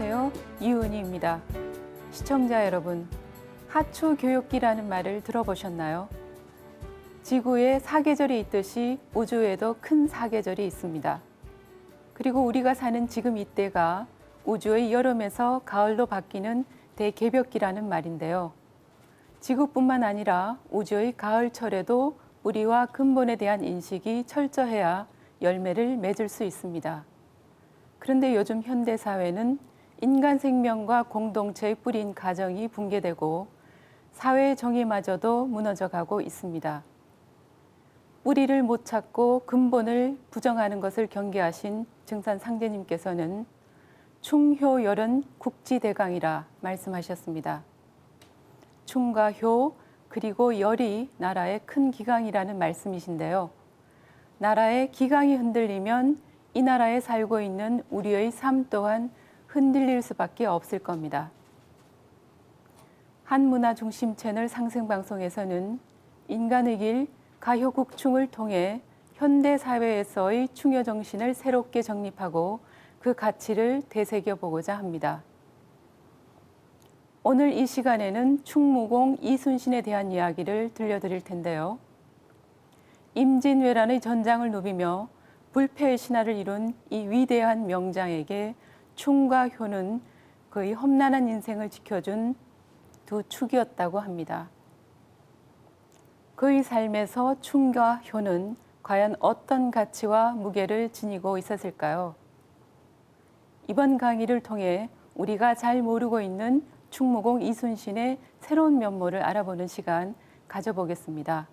안녕하세요. 이은희입니다. 시청자 여러분, 하추 교육기라는 말을 들어보셨나요? 지구에 사계절이 있듯이 우주에도 큰 사계절이 있습니다. 그리고 우리가 사는 지금 이때가 우주의 여름에서 가을로 바뀌는 대개벽기라는 말인데요. 지구뿐만 아니라 우주의 가을철에도 우리와 근본에 대한 인식이 철저해야 열매를 맺을 수 있습니다. 그런데 요즘 현대사회는 인간 생명과 공동체의 뿌리인 가정이 붕괴되고 사회의 정의마저도 무너져가고 있습니다. 뿌리를 못 찾고 근본을 부정하는 것을 경계하신 증산 상제님께서는 충효열은 국지대강이라 말씀하셨습니다. 충과 효 그리고 열이 나라의 큰 기강이라는 말씀이신데요. 나라의 기강이 흔들리면 이 나라에 살고 있는 우리의 삶 또한 흔들릴 수밖에 없을 겁니다. 한문화중심 채널 상생방송에서는 인간의 길 가효국충을 통해 현대사회에서의 충효정신을 새롭게 정립하고 그 가치를 되새겨보고자 합니다. 오늘 이 시간에는 충무공 이순신에 대한 이야기를 들려드릴 텐데요. 임진왜란의 전장을 누비며 불패의 신화를 이룬 이 위대한 명장에게 충과 효는 그의 험난한 인생을 지켜준 두 축이었다고 합니다. 그의 삶에서 충과 효는 과연 어떤 가치와 무게를 지니고 있었을까요? 이번 강의를 통해 우리가 잘 모르고 있는 충무공 이순신의 새로운 면모를 알아보는 시간 가져보겠습니다.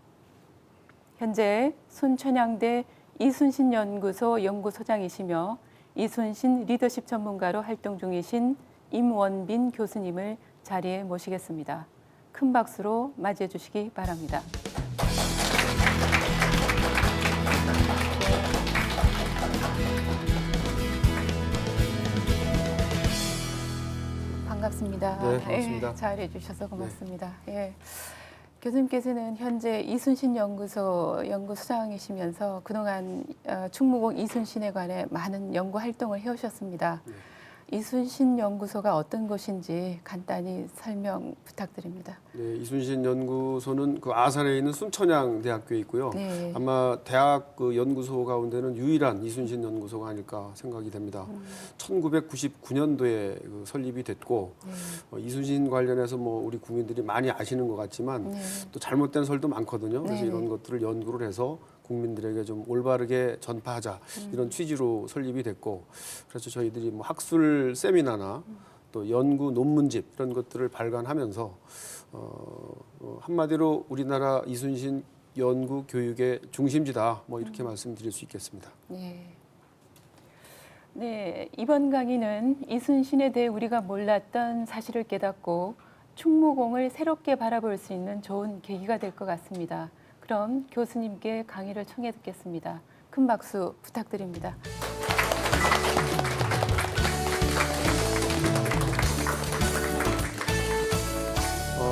현재 순천향대 이순신 연구소 연구소장이시며 이순신 리더십 전문가로 활동 중이신 임원빈 교수님을 자리에 모시겠습니다. 큰 박수로 맞이해 주시기 바랍니다. 반갑습니다. 네, 반갑습니다. 잘해 주셔서 고맙습니다. 예. 교수님께서는 현재 이순신 연구소 연구소장이시면서 그동안 충무공 이순신에 관해 많은 연구 활동을 해오셨습니다. 네. 이순신 연구소가 어떤 곳인지 간단히 설명 부탁드립니다. 네, 이순신 연구소는 그 아산에 있는 순천향 대학교에 있고요. 네. 아마 대학 그 연구소 가운데는 유일한 이순신 연구소가 아닐까 생각이 됩니다. 1999년도에 그 설립이 됐고 이순신 관련해서 뭐 우리 국민들이 많이 아시는 것 같지만 또 잘못된 설도 많거든요. 그래서 이런 것들을 연구를 해서 국민들에게 좀 올바르게 전파하자 이런 취지로 설립이 됐고 그래서 저희들이 뭐 학술 세미나나 또 연구 논문집 이런 것들을 발간하면서 한마디로 우리나라 이순신 연구 교육의 중심지다 뭐 이렇게 말씀드릴 수 있겠습니다. 네, 이번 강의는 이순신에 대해 우리가 몰랐던 사실을 깨닫고 충무공을 새롭게 바라볼 수 있는 좋은 계기가 될 것 같습니다. 그럼 교수님께 강의를 청해 듣겠습니다. 큰 박수 부탁드립니다.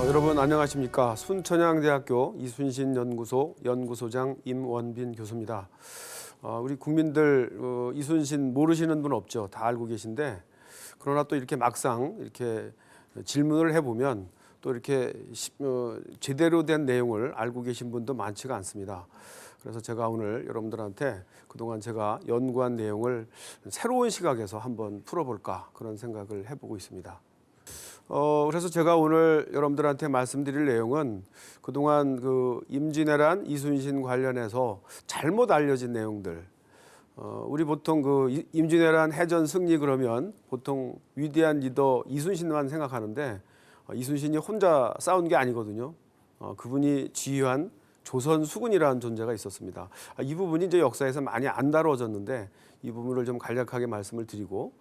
여러분 안녕하십니까? 순천향대학교 이순신 연구소 연구소장 임원빈 교수입니다. 우리 국민들 이순신 모르시는 분 없죠? 다 알고 계신데 그러나 또 이렇게 막상 이렇게 질문을 해보면 또 이렇게 제대로 된 내용을 알고 계신 분도 많지가 않습니다. 그래서 제가 오늘 여러분들한테 그동안 제가 연구한 내용을 새로운 시각에서 한번 풀어볼까 그런 생각을 해보고 있습니다. 그래서 제가 오늘 여러분들한테 말씀드릴 내용은 그동안 그 임진왜란 이순신 관련해서 잘못 알려진 내용들 우리 보통 그 임진왜란 해전 승리 그러면 보통 위대한 리더 이순신만 생각하는데 이순신이 혼자 싸운 게 아니거든요. 그분이 지휘한 조선 수군이라는 존재가 있었습니다. 이 부분이 이제 역사에서 많이 안 다뤄졌는데 이 부분을 좀 간략하게 말씀을 드리고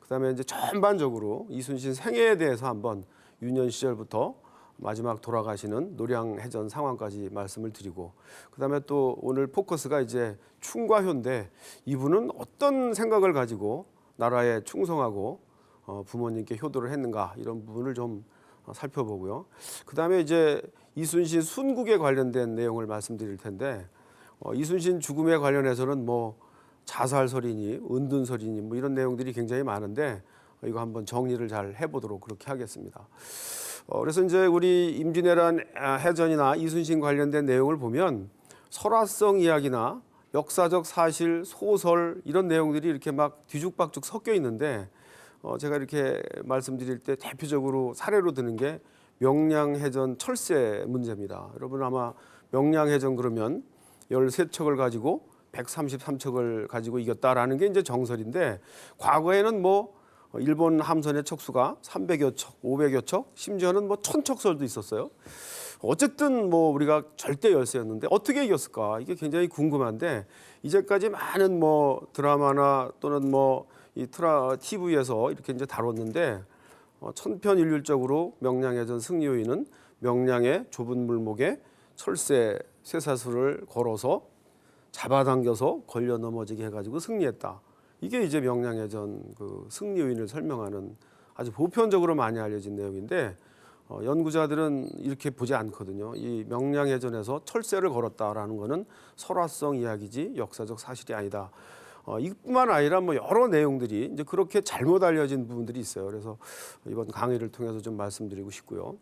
그다음에 이제 전반적으로 이순신 생애에 대해서 한번 유년 시절부터 마지막 돌아가시는 노량해전 상황까지 말씀을 드리고 그다음에 또 오늘 포커스가 이제 충과 효인데 이분은 어떤 생각을 가지고 나라에 충성하고 부모님께 효도를 했는가 이런 부분을 좀 살펴보고요. 그다음에 이제 이순신 순국에 관련된 내용을 말씀드릴 텐데 이순신 죽음에 관련해서는 뭐 자살설이니 은둔설이니 뭐 이런 내용들이 굉장히 많은데 이거 한번 정리를 잘 해보도록 그렇게 하겠습니다. 그래서 이제 우리 임진왜란 해전이나 이순신 관련된 내용을 보면 설화성 이야기나 역사적 사실, 소설 이런 내용들이 이렇게 막 뒤죽박죽 섞여 있는데 제가 이렇게 말씀드릴 때 대표적으로 사례로 드는 게 명량해전 철새 문제입니다. 여러분 아마 명량해전 그러면 13척을 가지고 133척을 가지고 이겼다라는 게 이제 정설인데 과거에는 뭐 일본 함선의 척수가 300여 척, 500여 척, 심지어는 뭐 1000척설도 있었어요. 어쨌든 뭐 우리가 절대 열세였는데 어떻게 이겼을까? 이게 굉장히 궁금한데 이제까지 많은 뭐 드라마나 또는 뭐 이 TV에서 이렇게 이제 다뤘는데 천편일률적으로 명량해전 승리 요인은 명량의 좁은 물목에 철새 쇠사슬을 걸어서 잡아당겨서 걸려 넘어지게 해가지고 승리했다. 이게 이제 명량해전 그 승리 요인을 설명하는 아주 보편적으로 많이 알려진 내용인데 연구자들은 이렇게 보지 않거든요. 이 명량해전에서 철새를 걸었다라는 것은 설화성 이야기지 역사적 사실이 아니다. 이뿐만 아니라 뭐 여러 내용들이 이제 그렇게 잘못 알려진 부분들이 있어요. 그래서 이번 강의를 통해서 좀 말씀드리고 싶고요.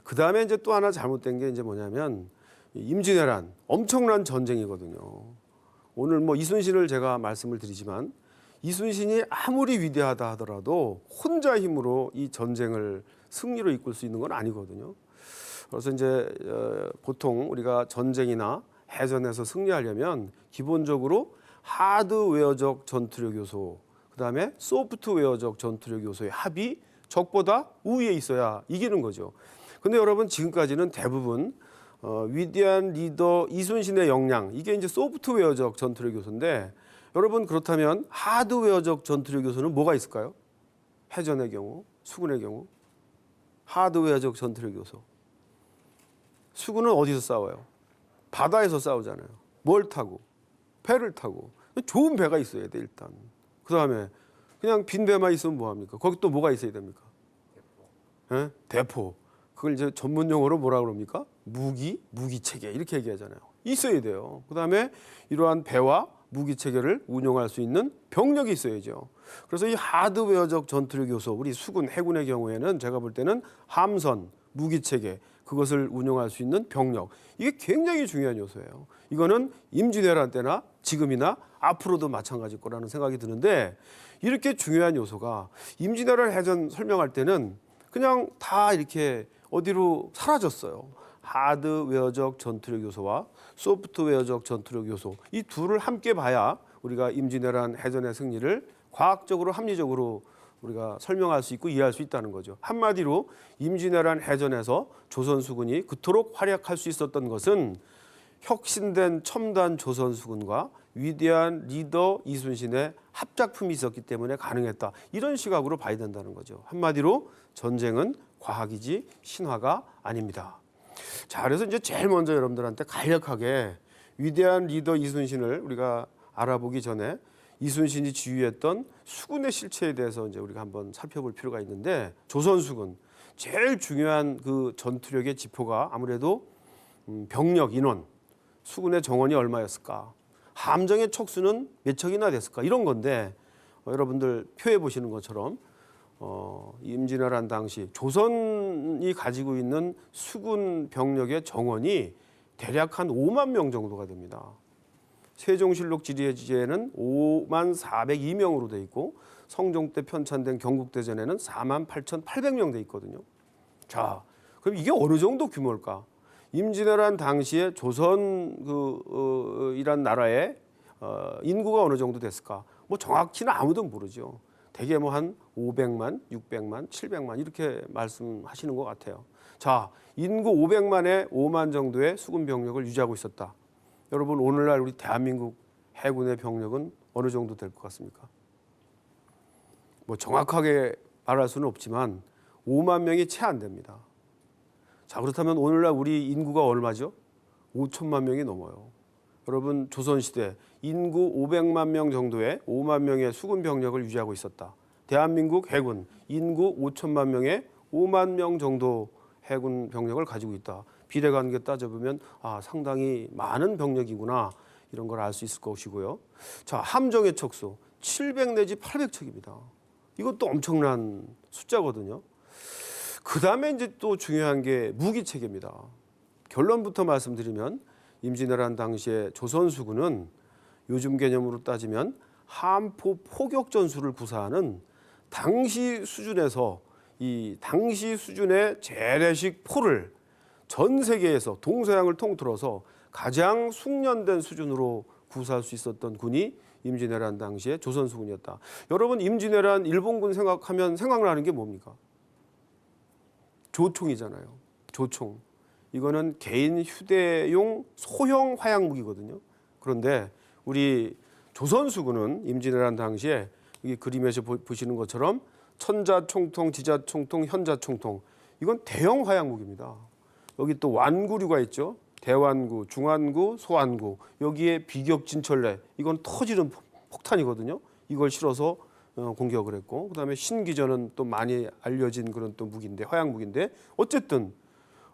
그 다음에 이제 또 하나 잘못된 게 이제 뭐냐면 임진왜란 엄청난 전쟁이거든요. 오늘 뭐 이순신을 제가 말씀을 드리지만 이순신이 아무리 위대하다 하더라도 혼자 힘으로 이 전쟁을 승리로 이끌 수 있는 건 아니거든요. 그래서 이제 보통 우리가 전쟁이나 해전에서 승리하려면 기본적으로 하드웨어적 전투력 요소, 그다음에 소프트웨어적 전투력 요소의 합이 적보다 우위에 있어야 이기는 거죠. 근데 여러분 지금까지는 대부분 위대한 리더 이순신의 역량, 이게 이제 소프트웨어적 전투력 요소인데 여러분 그렇다면 하드웨어적 전투력 요소는 뭐가 있을까요? 해전의 경우, 수군의 경우 하드웨어적 전투력 요소. 수군은 어디서 싸워요? 바다에서 싸우잖아요. 뭘 타고? 배를 타고. 좋은 배가 있어야 돼 일단. 그 다음에 그냥 빈 배만 있으면 뭐합니까? 거기 또 뭐가 있어야 됩니까? 대포. 대포. 그걸 이제 전문 용어로 뭐라 그럽니까? 무기체계 이렇게 얘기하잖아요. 있어야 돼요. 그 다음에 이러한 배와 무기체계를 운용할 수 있는 병력이 있어야죠. 그래서 이 하드웨어적 전투력 요소, 우리 수군, 해군의 경우에는 제가 볼 때는 함선, 무기체계, 그것을 운용할 수 있는 병력, 이게 굉장히 중요한 요소예요. 이거는 임진왜란 때나 지금이나 앞으로도 마찬가지일 거라는 생각이 드는데 이렇게 중요한 요소가 임진왜란 해전 설명할 때는 그냥 다 이렇게 어디로 사라졌어요. 하드웨어적 전투력 요소와 소프트웨어적 전투력 요소, 이 둘을 함께 봐야 우리가 임진왜란 해전의 승리를 과학적으로 합리적으로 우리가 설명할 수 있고 이해할 수 있다는 거죠. 한마디로 임진왜란 해전에서 조선 수군이 그토록 활약할 수 있었던 것은 혁신된 첨단 조선 수군과 위대한 리더 이순신의 합작품이 있었기 때문에 가능했다. 이런 시각으로 봐야 된다는 거죠. 한마디로 전쟁은 과학이지 신화가 아닙니다. 자, 그래서 이제 제일 먼저 여러분들한테 간략하게 위대한 리더 이순신을 우리가 알아보기 전에 이순신이 지휘했던 수군의 실체에 대해서 이제 우리가 한번 살펴볼 필요가 있는데 조선 수군 제일 중요한 그 전투력의 지표가 아무래도 병력 인원, 수군의 정원이 얼마였을까, 함정의 척수는 몇 척이나 됐을까 이런 건데 여러분들 표에 보시는 것처럼 임진왜란 당시 조선이 가지고 있는 수군 병력의 정원이 대략 한 5만 명 정도가 됩니다. 세종실록 지리에는 5만 402명으로 돼 있고 성종 때 편찬된 경국대전에는 4만 8,800명 돼 있거든요. 자, 그럼 이게 어느 정도 규모일까? 임진왜란 당시에 조선 이란 나라의 인구가 어느 정도 됐을까? 뭐 정확히는 아무도 모르죠. 대개 뭐 한 500만, 600만, 700만 이렇게 말씀하시는 것 같아요. 자, 인구 500만에 5만 정도의 수군 병력을 유지하고 있었다. 여러분 오늘날 우리 대한민국 해군의 병력은 어느 정도 될 것 같습니까? 뭐 정확하게 말할 수는 없지만 5만 명이 채 안 됩니다. 자, 그렇다면 오늘날 우리 인구가 얼마죠? 5천만 명이 넘어요. 여러분 조선시대 인구 500만 명 정도의 5만 명의 수군 병력을 유지하고 있었다. 대한민국 해군 인구 5천만 명의 5만 명 정도 해군 병력을 가지고 있다. 비례관계 따져보면 상당히 많은 병력이구나 이런 걸 알 수 있을 것이고요. 자, 함정의 척수 700 내지 800척입니다. 이것도 엄청난 숫자거든요. 그 다음에 이제 또 중요한 게 무기 체계입니다. 결론부터 말씀드리면 임진왜란 당시에 조선수군은 요즘 개념으로 따지면 함포 포격 전술을 구사하는 당시 수준에서 이 당시 수준의 재래식 포를 전 세계에서 동서양을 통틀어서 가장 숙련된 수준으로 구사할 수 있었던 군이 임진왜란 당시에 조선수군이었다. 여러분 임진왜란 일본군 생각하면 생각나는 게 뭡니까? 조총이잖아요. 조총. 이거는 개인 휴대용 소형 화약 무기거든요. 그런데 우리 조선수군은 임진왜란 당시에 여기 그림에서 보시는 것처럼 천자총통, 지자총통, 현자총통 이건 대형 화약 무기입니다. 여기 또 완구류가 있죠. 대완구, 중완구, 소완구 여기에 비격진철래 이건 터지는 폭탄이거든요. 이걸 실어서 공격을 했고 그다음에 신기전은 또 많이 알려진 그런 또 무기인데 화약 무기인데 어쨌든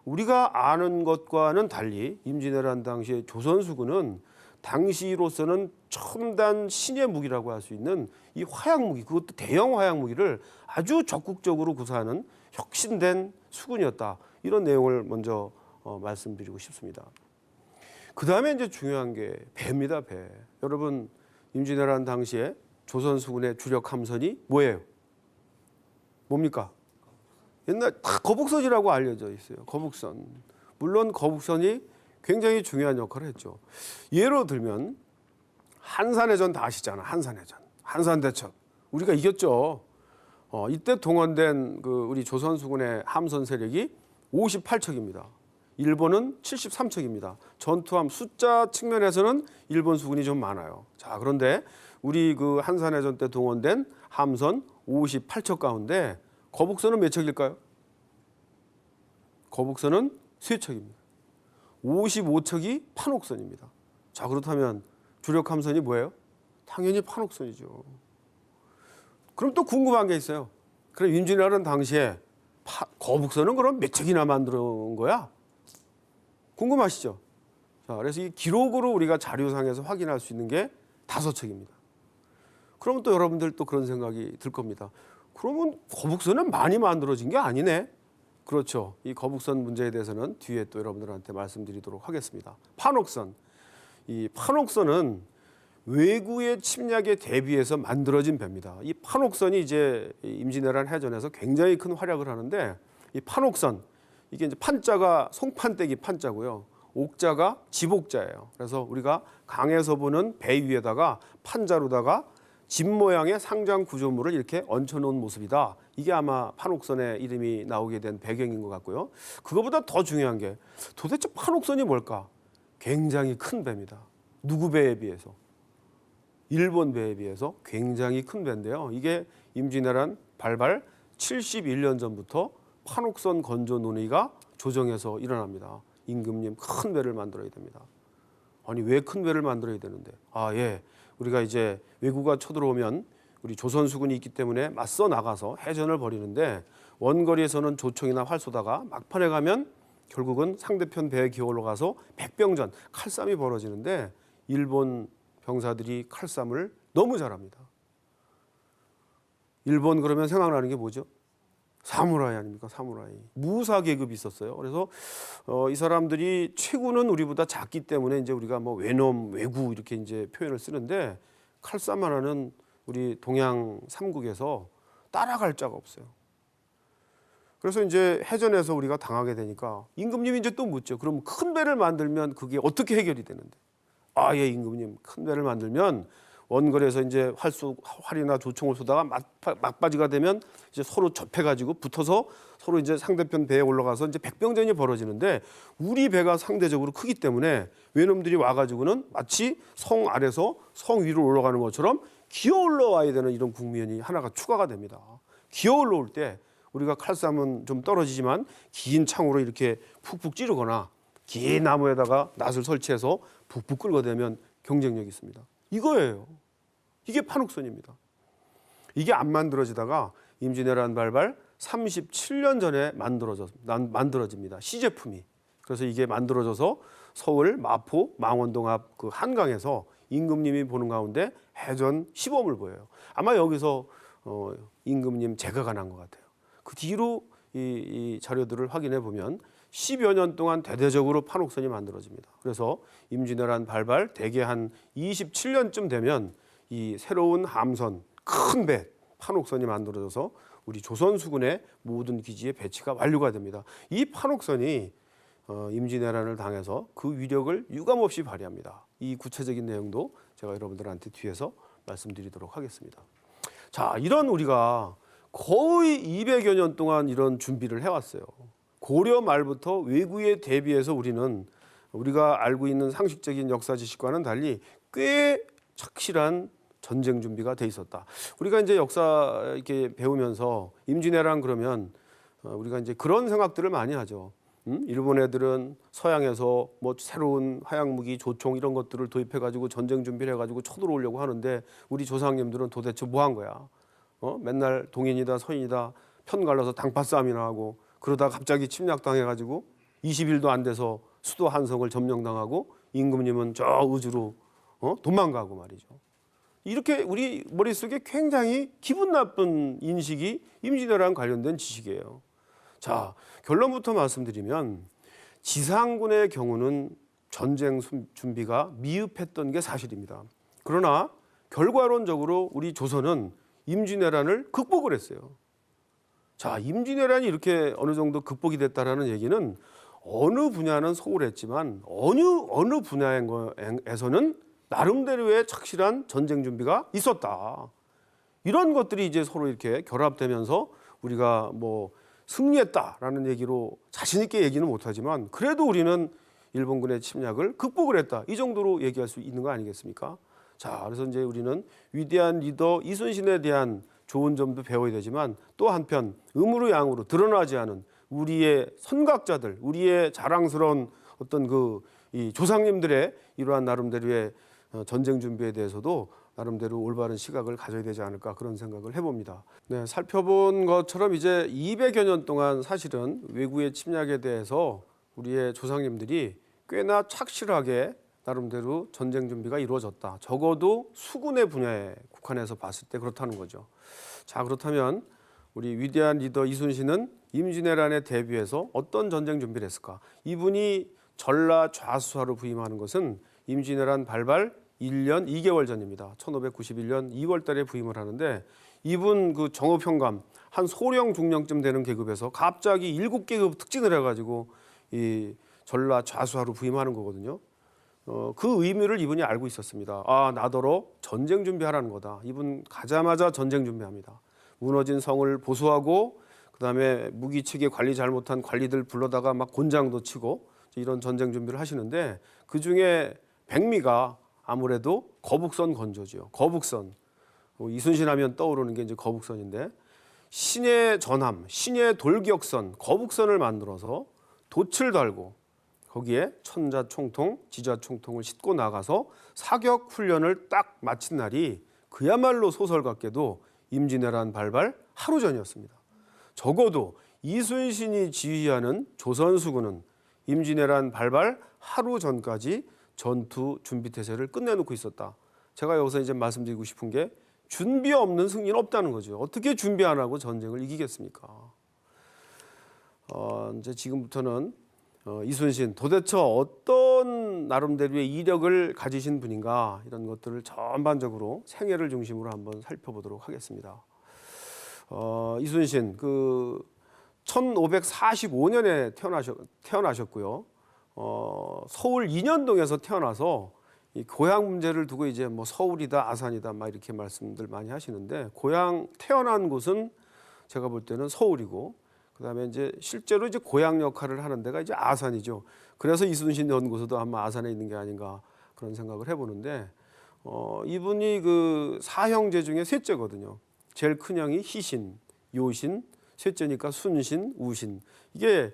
우리가 아는 것과는 달리 임진왜란 당시에 조선수군은 당시로서는 첨단 신의 무기라고 할 수 있는 이 화약 무기 그것도 대형 화약 무기를 아주 적극적으로 구사하는 혁신된 수군이었다. 이런 내용을 먼저 말씀드리고 싶습니다. 그 다음에 이제 중요한 게 배입니다. 배. 여러분 임진왜란 당시에 조선수군의 주력 함선이 뭐예요? 뭡니까? 옛날 다 거북선이라고 알려져 있어요. 거북선. 물론 거북선이 굉장히 중요한 역할을 했죠. 예로 들면 한산해전 다 아시잖아. 한산해전. 한산대첩. 우리가 이겼죠. 이때 동원된 그 우리 조선수군의 함선 세력이 58척입니다. 일본은 73척입니다. 전투함 숫자 측면에서는 일본 수군이 좀 많아요. 자, 그런데 우리 그 한산해전 때 동원된 함선 58척 가운데 거북선은 몇 척일까요? 거북선은 3척입니다. 55척이 판옥선입니다. 자, 그렇다면 주력 함선이 뭐예요? 당연히 판옥선이죠. 그럼 또 궁금한 게 있어요. 그럼 임진왜란 당시에 거북선은 그럼 몇 척이나 만들어온 거야? 궁금하시죠? 자, 그래서 이 기록으로 우리가 자료상에서 확인할 수 있는 게 5척입니다. 그러면 또 여러분들 또 그런 생각이 들 겁니다. 그러면 거북선은 많이 만들어진 게 아니네. 그렇죠. 이 거북선 문제에 대해서는 뒤에 또 여러분들한테 말씀드리도록 하겠습니다. 판옥선. 이 판옥선은 외구의 침략에 대비해서 만들어진 배입니다. 이 판옥선이 이제 임진왜란 해전에서 굉장히 큰 활약을 하는데 이 판옥선 이게 이제 판자가 송판대기 판자고요. 옥자가 집옥자예요. 그래서 우리가 강에서 보는 배 위에다가 판자로다가 집 모양의 상장 구조물을 이렇게 얹혀놓은 모습이다. 이게 아마 판옥선의 이름이 나오게 된 배경인 것 같고요. 그거보다 더 중요한 게 도대체 판옥선이 뭘까? 굉장히 큰 배입니다. 누구 배에 비해서? 일본 배에 비해서 굉장히 큰 배인데요. 이게 임진왜란 발발 71년 전부터 판옥선 건조 논의가 조정해서 일어납니다. 임금님 큰 배를 만들어야 됩니다. 아니 왜 큰 배를 만들어야 되는데? 아 예, 우리가 이제 외구가 쳐들어오면 우리 조선수군이 있기 때문에 맞서 나가서 해전을 벌이는데 원거리에서는 조총이나 활 쏘다가 막판에 가면 결국은 상대편 배에 기어 올라가서 백병전 칼싸움이 벌어지는데 일본 병사들이 칼싸움을 너무 잘합니다. 일본 그러면 생각나는 게 뭐죠? 사무라이 아닙니까? 사무라이. 무사 계급이 있었어요. 그래서 이 사람들이 체구는 우리보다 작기 때문에 이제 우리가 뭐 외놈, 외구 이렇게 이제 표현을 쓰는데 칼싸움 하나는 우리 동양 삼국에서 따라갈 자가 없어요. 그래서 이제 해전에서 우리가 당하게 되니까 임금님이 이제 또 묻죠. 그럼 큰 배를 만들면 그게 어떻게 해결이 되는데? 아, 예, 임금님 큰 배를 만들면 원거리에서 이제 활이나 조총을 쏘다가 막바지가 되면 이제 서로 접해가지고 붙어서 서로 이제 상대편 배에 올라가서 이제 백병전이 벌어지는데 우리 배가 상대적으로 크기 때문에 외놈들이 와가지고는 마치 성 아래서 성 위로 올라가는 것처럼 기어 올라와야 되는 이런 국면이 하나가 추가가 됩니다. 기어 올라올 때 우리가 칼싸움은 좀 떨어지지만 긴 창으로 이렇게 푹푹 찌르거나 긴 나무에다가 낫을 설치해서 푹푹 끌어대면 경쟁력이 있습니다. 이거예요. 이게 판옥선입니다. 이게 안 만들어지다가 임진왜란 발발 37년 전에 만들어집니다. 시제품이. 그래서 이게 만들어져서 서울, 마포, 망원동 앞 그 한강에서 임금님이 보는 가운데 해전 시범을 보여요. 아마 여기서 임금님 재가가 난 것 같아요. 그 뒤로 이 자료들을 확인해 보면 10여 년 동안 대대적으로 판옥선이 만들어집니다. 그래서 임진왜란 발발 대개 한 27년쯤 되면 이 새로운 함선 큰 배 판옥선이 만들어져서 우리 조선 수군의 모든 기지에 배치가 완료가 됩니다. 이 판옥선이 임진왜란을 당해서 그 위력을 유감없이 발휘합니다. 이 구체적인 내용도 제가 여러분들한테 뒤에서 말씀드리도록 하겠습니다. 자, 이런 우리가 거의 200여 년 동안 이런 준비를 해왔어요. 고려 말부터 외구에 대비해서 우리가 알고 있는 상식적인 역사 지식과는 달리 꽤 착실한 전쟁 준비가 돼 있었다. 우리가 이제 역사 이렇게 배우면서 임진왜란 그러면 우리가 이제 그런 생각들을 많이 하죠. 일본 애들은 서양에서 뭐 새로운 화약 무기, 조총 이런 것들을 도입해가지고 전쟁 준비를 해가지고 쳐들어오려고 하는데 우리 조상님들은 도대체 뭐 한 거야? 맨날 동인이다 서인이다 편 갈라서 당파 싸움이나 하고 그러다 갑자기 침략당해가지고 20일도 안 돼서 수도 한성을 점령당하고 임금님은 저 의주로 도망가고 말이죠. 이렇게 우리 머릿속에 굉장히 기분 나쁜 인식이 임진왜란 관련된 지식이에요. 자, 결론부터 말씀드리면 지상군의 경우는 전쟁 준비가 미흡했던 게 사실입니다. 그러나 결과론적으로 우리 조선은 임진왜란을 극복을 했어요. 자, 임진왜란이 이렇게 어느 정도 극복이 됐다라는 얘기는 어느 분야는 소홀했지만 어느 분야에서는 나름대로의 착실한 전쟁 준비가 있었다. 이런 것들이 이제 서로 이렇게 결합되면서 우리가 뭐 승리했다라는 얘기로 자신 있게 얘기는 못하지만 그래도 우리는 일본군의 침략을 극복을 했다. 이 정도로 얘기할 수 있는 거 아니겠습니까? 자, 그래서 이제 우리는 위대한 리더 이순신에 대한 좋은 점도 배워야 되지만 또 한편 음으로 양으로 드러나지 않은 우리의 선각자들, 우리의 자랑스러운 어떤 이 조상님들의 이러한 나름대로의 전쟁 준비에 대해서도 나름대로 올바른 시각을 가져야 되지 않을까 그런 생각을 해봅니다. 네, 살펴본 것처럼 이제 200여 년 동안 사실은 외구의 침략에 대해서 우리의 조상님들이 꽤나 착실하게 나름대로 전쟁 준비가 이루어졌다. 적어도 수군의 분야에 국한해서 봤을 때 그렇다는 거죠. 자, 그렇다면 우리 위대한 리더 이순신은 임진왜란에 대비해서 어떤 전쟁 준비를 했을까? 이분이 전라 좌수하로 부임하는 것은 임진왜란 발발 1년 2개월 전입니다. 1591년 2월 달에 부임을 하는데 이분 그 정읍형감 한 소령 중령쯤 되는 계급에서 갑자기 7계급 특진을 해가지고 이 전라 좌수하로 부임하는 거거든요. 그 의미를 이분이 알고 있었습니다. 아, 나더러 전쟁 준비하라는 거다. 이분 가자마자 전쟁 준비합니다. 무너진 성을 보수하고 그다음에 무기체계 관리 잘못한 관리들 불러다가 막 곤장도 치고 이런 전쟁 준비를 하시는데 그중에 백미가 아무래도 거북선 건조죠. 거북선. 이순신 하면 떠오르는 게 이제 거북선인데 신의 전함, 신의 돌격선, 거북선을 만들어서 돛을 달고 거기에 천자총통, 지자총통을 싣고 나가서 사격 훈련을 딱 마친 날이 그야말로 소설 같게도 임진왜란 발발 하루 전이었습니다. 적어도 이순신이 지휘하는 조선수군은 임진왜란 발발 하루 전까지 전투 준비 태세를 끝내놓고 있었다. 제가 여기서 이제 말씀드리고 싶은 게 준비 없는 승리는 없다는 거죠. 어떻게 준비 안 하고 전쟁을 이기겠습니까? 이제 지금부터는 이순신 도대체 어떤 나름대로의 이력을 가지신 분인가 이런 것들을 전반적으로 생애를 중심으로 한번 살펴보도록 하겠습니다. 이순신 1545년에 태어나셨고요. 서울 인현동에서 태어나서 이 고향 문제를 두고 이제 뭐 서울이다 아산이다 막 이렇게 말씀들 많이 하시는데 고향 태어난 곳은 제가 볼 때는 서울이고 그다음에 이제 실제로 이제 고향 역할을 하는 데가 이제 아산이죠. 그래서 이순신 연구소도 아마 아산에 있는 게 아닌가 그런 생각을 해보는데 이분이 그 사형제 중에 셋째거든요. 제일 큰 형이 희신, 요신, 셋째니까 순신, 우신. 이게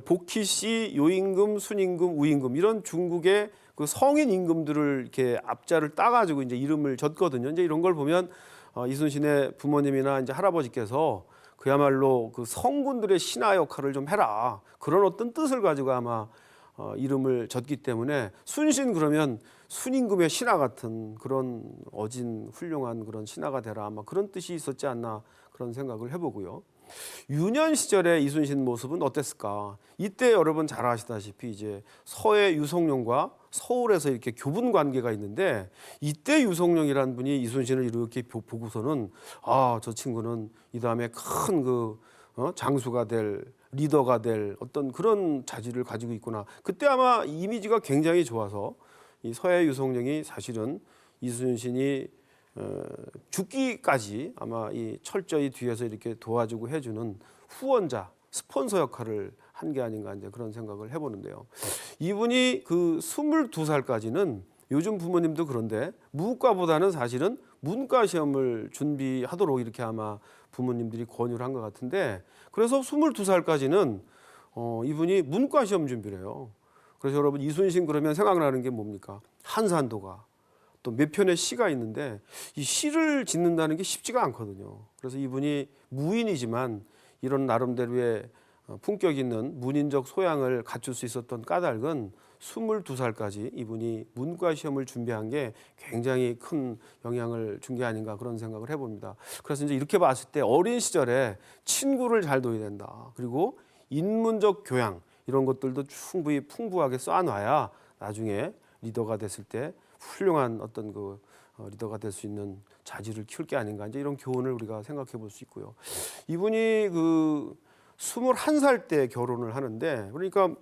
복희씨, 요임금, 순임금, 우임금 이런 중국의 그 성인 임금들을 이렇게 앞자를 따가지고 이제 이름을 졌거든요. 이제 이런 걸 보면 이순신의 부모님이나 이제 할아버지께서 그야말로 그 성군들의 신하 역할을 좀 해라. 그런 어떤 뜻을 가지고 아마 이름을 졌기 때문에 순신 그러면 순임금의 신하 같은 그런 어진 훌륭한 그런 신하가 되라 아마 그런 뜻이 있었지 않나 그런 생각을 해보고요. 유년 시절의 이순신 모습은 어땠을까? 이때 여러분 잘 아시다시피 이제 서해 유성룡과 서울에서 이렇게 교분 관계가 있는데 이때 유성룡이라는 분이 이순신을 이렇게 보고서는 저 친구는 이 다음에 큰 장수가 될 리더가 될 어떤 그런 자질을 가지고 있구나. 그때 아마 이미지가 굉장히 좋아서 이 서해 유성룡이 사실은 이순신이 죽기까지 아마 이 철저히 뒤에서 이렇게 도와주고 해주는 후원자, 스폰서 역할을 한 게 아닌가 이제 그런 생각을 해보는데요. 이분이 그 22살까지는 요즘 부모님도 그런데 무과보다는 사실은 문과 시험을 준비하도록 이렇게 아마 부모님들이 권유를 한 것 같은데 그래서 22살까지는 이분이 문과 시험 준비를 해요. 그래서 여러분 이순신 그러면 생각나는 게 뭡니까? 한산도가 또 몇 편의 시가 있는데 이 시를 짓는다는 게 쉽지가 않거든요. 그래서 이분이 무인이지만 이런 나름대로의 품격 있는 문인적 소양을 갖출 수 있었던 까닭은 22살까지 이분이 문과 시험을 준비한 게 굉장히 큰 영향을 준 게 아닌가 그런 생각을 해봅니다. 그래서 이제 이렇게 봤을 때 어린 시절에 친구를 잘 둬야 된다. 그리고 인문적 교양 이런 것들도 충분히 풍부하게 쌓아놔야 나중에 리더가 됐을 때 훌륭한 어떤 리더가 될 수 있는 자질을 키울 게 아닌가 이제 이런 교훈을 우리가 생각해 볼 수 있고요. 이분이 21살 때 결혼을 하는데 그러니까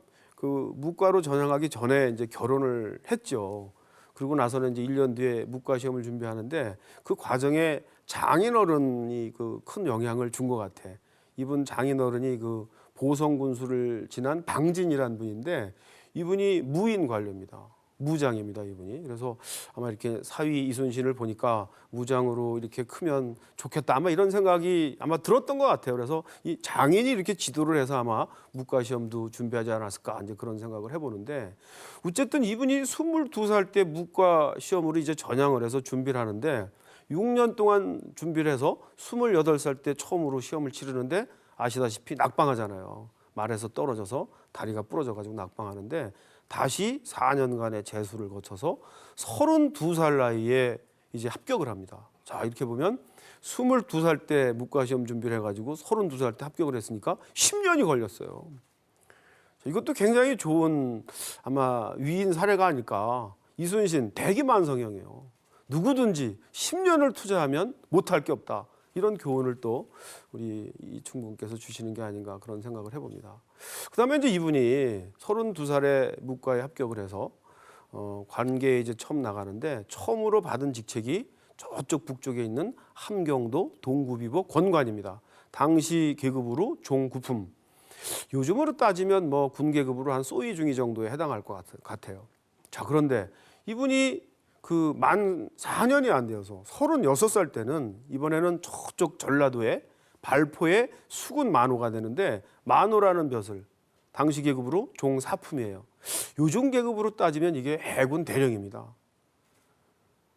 무과로 전향하기 전에 이제 결혼을 했죠. 그리고 나서는 이제 1년 뒤에 무과 시험을 준비하는데 그 과정에 장인어른이 큰 영향을 준 것 같아. 이분 장인어른이 보성군수를 지난 방진이라는 분인데 이분이 무인 관료입니다. 무장입니다, 이분이. 그래서 아마 이렇게 사위 이순신을 보니까 무장으로 이렇게 크면 좋겠다. 아마 이런 생각이 아마 들었던 것 같아요. 그래서 이 장인이 이렇게 지도를 해서 아마 무과 시험도 준비하지 않았을까 이제 그런 생각을 해보는데 어쨌든 이분이 22살 때 무과 시험으로 이제 전향을 해서 준비를 하는데 6년 동안 준비를 해서 28살 때 처음으로 시험을 치르는데 아시다시피 낙방하잖아요. 말에서 떨어져서 다리가 부러져가지고 낙방하는데 다시 4년간의 재수를 거쳐서 32살 나이에 이제 합격을 합니다. 자, 이렇게 보면 22살 때 무과 시험 준비를 해가지고 32살 때 합격을 했으니까 10년이 걸렸어요. 이것도 굉장히 좋은 아마 위인 사례가 아닐까. 이순신 대기만성형이에요. 누구든지 10년을 투자하면 못할 게 없다. 이런 교훈을 또 우리 이충군께서 주시는 게 아닌가 그런 생각을 해봅니다. 그다음에 이제 이분이 32살에 무과에 합격을 해서 관계에 이제 처음 나가는데 처음으로 받은 직책이 저쪽 북쪽에 있는 함경도 동구비보 권관입니다. 당시 계급으로 종구품. 요즘으로 따지면 뭐 군 계급으로 한 소위 중위 정도에 해당할 것 같아요. 자, 그런데 이분이 만 4년이 안 되어서 36살 때는 이번에는 저쪽 전라도에 발포에 수군 만호가 되는데 만호라는 벼슬 당시 계급으로 종사품이에요. 요즘 계급으로 따지면 이게 해군 대령입니다.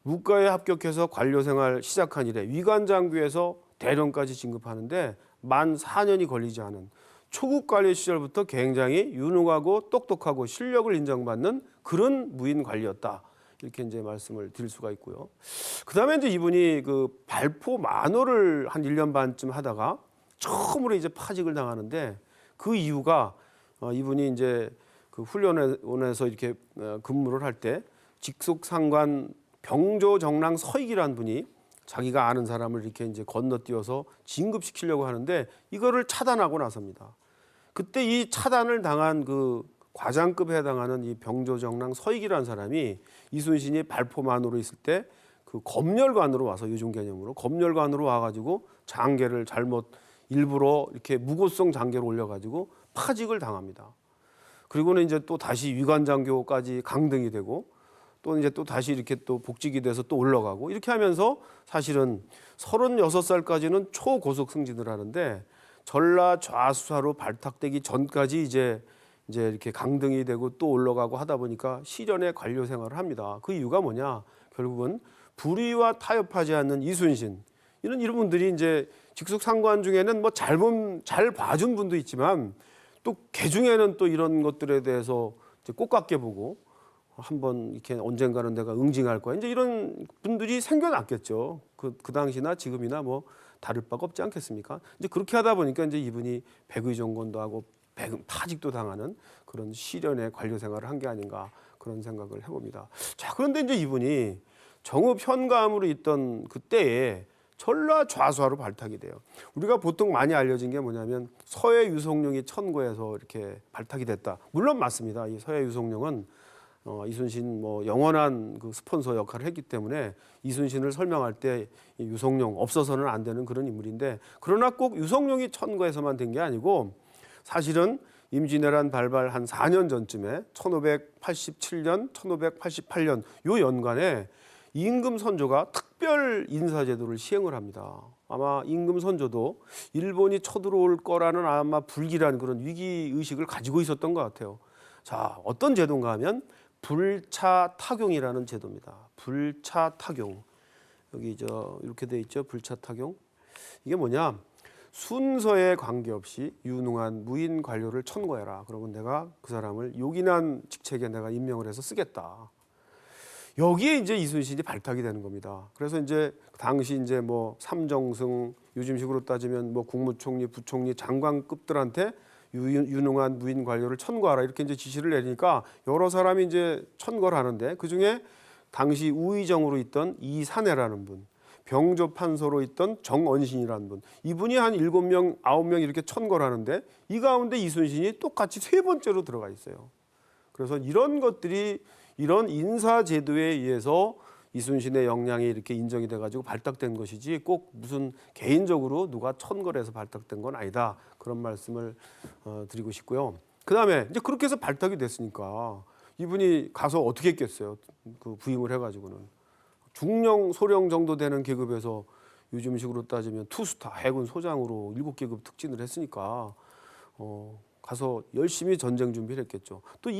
무과에 합격해서 관료 생활 시작한 이래 위관장교에서 대령까지 진급하는데 만 4년이 걸리지 않은 초급 관리 시절부터 굉장히 유능하고 똑똑하고 실력을 인정받는 그런 무인 관리였다. 이렇게 이제 말씀을 드릴 수가 있고요. 그다음에 이제 이분이 발포 만호를 한 1년 반쯤 하다가 처음으로 이제 파직을 당하는데 그 이유가 이분이 이제 훈련원에서 이렇게 근무를 할 때 직속 상관 병조정랑 서익이라는 분이 자기가 아는 사람을 이렇게 이제 건너뛰어서 진급시키려고 하는데 이거를 차단하고 나섭니다. 그때 이 차단을 당한 과장급에 해당하는 이 병조정랑 서익이라는 사람이 이순신이 발포만으로 있을 때 검열관으로 와서 요즘 개념으로 검열관으로 와가지고 장계를 잘못 일부러 이렇게 무고성 장계를 올려가지고 파직을 당합니다. 그리고는 이제 또 다시 위관장교까지 강등이 되고 또 이제 또 다시 이렇게 또 복직이 돼서 또 올라가고 이렇게 하면서 사실은 36살까지는 초고속 승진을 하는데 전라 좌수사로 발탁되기 전까지 이제 이렇게 강등이 되고 또 올라가고 하다 보니까 시련의 관료 생활을 합니다. 그 이유가 뭐냐? 결국은 불의와 타협하지 않는 이순신 이런 분들이 이제 직속 상관 중에는 잘 봐준 분도 있지만 또 개 중에는 또 이런 것들에 대해서 이제 꽃같게 보고 한번 이렇게 언젠가는 내가 응징할 거야. 이제 이런 분들이 생겨났겠죠. 그 당시나 지금이나 뭐 다를 바가 없지 않겠습니까? 이제 그렇게 하다 보니까 이제 이분이 백의종군도 하고 파직도 당하는 그런 시련의 관료 생활을 한 게 아닌가 그런 생각을 해봅니다. 자, 그런데 이제 이분이 정읍 현감으로 있던 그때에 전라 좌수하로 발탁이 돼요. 우리가 보통 많이 알려진 게 뭐냐면 서해 유성룡이 천거에서 이렇게 발탁이 됐다. 물론 맞습니다. 이 서해 유성룡은 이순신 뭐 영원한 그 스폰서 역할을 했기 때문에 이순신을 설명할 때 이 유성룡 없어서는 안 되는 그런 인물인데, 그러나 꼭 유성룡이 천거에서만 된 게 아니고 사실은 임진왜란 발발 한 4년 전쯤에 1587년, 1588년 요 연간에 임금 선조가 특별 인사제도를 시행을 합니다. 아마 임금 선조도 일본이 쳐들어올 거라는 아마 불길한 그런 위기 의식을 가지고 있었던 것 같아요. 자, 어떤 제도인가 하면 불차탁용이라는 제도입니다. 불차탁용. 여기 이렇게 돼 있죠. 불차탁용. 이게 뭐냐? 순서에 관계없이 유능한 무인 관료를 천거해라. 그러면 내가 그 사람을 요긴한 직책에 내가 임명을 해서 쓰겠다. 여기에 이제 이순신이 발탁이 되는 겁니다. 그래서 이제 당시 이제 뭐 삼정승, 요즘식으로 따지면 뭐 국무총리, 부총리, 장관급들한테 유능한 무인 관료를 천거하라 이렇게 이제 지시를 내리니까 여러 사람이 이제 천거를 하는데, 그 중에 당시 우의정으로 있던 이사내라는 분, 병조판서로 있던 정언신이라는 분, 이분이 한 7명, 9명 이렇게 천거를 하는데 이 가운데 이순신이 똑같이 세 번째로 들어가 있어요. 그래서 이런 것들이 이런 인사제도에 의해서 이순신의 역량이 이렇게 인정이 돼가지고 발탁된 것이지 꼭 무슨 개인적으로 누가 천거를 해서 발탁된 건 아니다. 그런 말씀을 드리고 싶고요. 그 다음에 이제 그렇게 해서 발탁이 됐으니까 이분이 가서 어떻게 했겠어요. 그 부임을 해가지고는. 중령, 소령 정도 되는 계급에서 요즘식으로 따지면 투스타, 해군 소장으로 7계급 특진을 했으니까 가서 열심히 전쟁 준비를 했겠죠. 또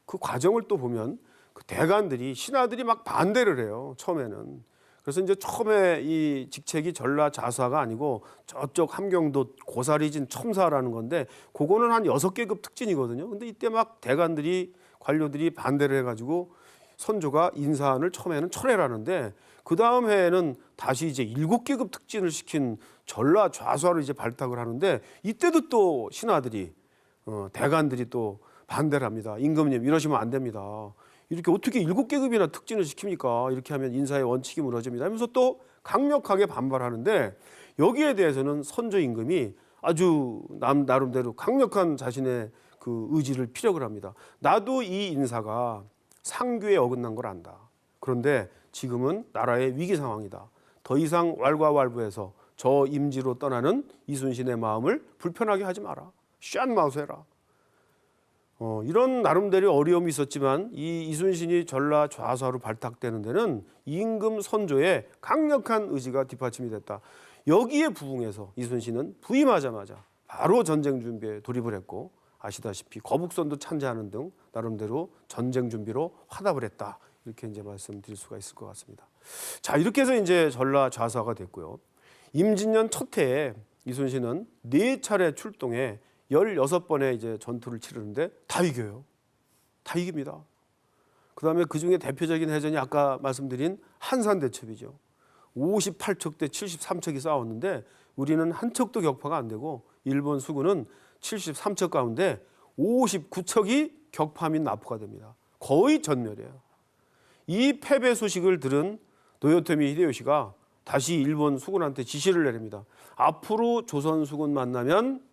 그 과정을 또 보면 그 대관들이, 신하들이 막 반대를 해요. 처음에는. 그래서 이제 처음에 이 직책이 전라 좌수하가 아니고 저쪽 함경도 고사리진 첨사라는 건데, 그거는 한 6계급 특진이거든요. 근데 이때 막 대관들이, 관료들이 반대를 해가지고 선조가 인사안을 처음에는 철회하는데, 그 다음 해에는 다시 이제 7계급 특진을 시킨 전라 좌수하를 이제 발탁을 하는데, 이때도 또 신하들이, 대관들이 또 반대를 합니다. 임금님 이러시면 안 됩니다. 이렇게 어떻게 7계급이나 특진을 시킵니까? 이렇게 하면 인사의 원칙이 무너집니다 하면서 또 강력하게 반발하는데, 여기에 대해서는 선조 임금이 아주 나름대로 강력한 자신의 그 의지를 피력을 합니다. 나도 이 인사가 상규에 어긋난 걸 안다. 그런데 지금은 나라의 위기 상황이다. 더 이상 왈가왈부해서 저 임지로 떠나는 이순신의 마음을 불편하게 하지 마라. 샷마우스해라. 이런 나름대로 어려움이 있었지만 이 이순신이 전라 좌수하로 발탁되는 데는 임금 선조의 강력한 의지가 뒷받침이 됐다. 여기에 부응해서 이순신은 부임하자마자 바로 전쟁 준비에 돌입을 했고, 아시다시피 거북선도 찬제하는 등 나름대로 전쟁 준비로 화답을 했다. 이렇게 이제 말씀드릴 수가 있을 것 같습니다. 자, 이렇게 해서 이제 전라 좌수하가 됐고요. 임진년 첫 해에 이순신은 4차례 출동해 16번의 이제 전투를 치르는데 다 이겨요. 다 이깁니다. 그다음에 그 중에 대표적인 해전이 아까 말씀드린 한산대첩이죠. 58척 대 73척이 싸웠는데 우리는 한 척도 격파가 안 되고 일본 수군은 73척 가운데 59척이 격파 및 납포가 됩니다. 거의 전멸이에요. 이 패배 소식을 들은 노요토미 히데요시가 다시 일본 수군한테 지시를 내립니다. 앞으로 조선 수군 만나면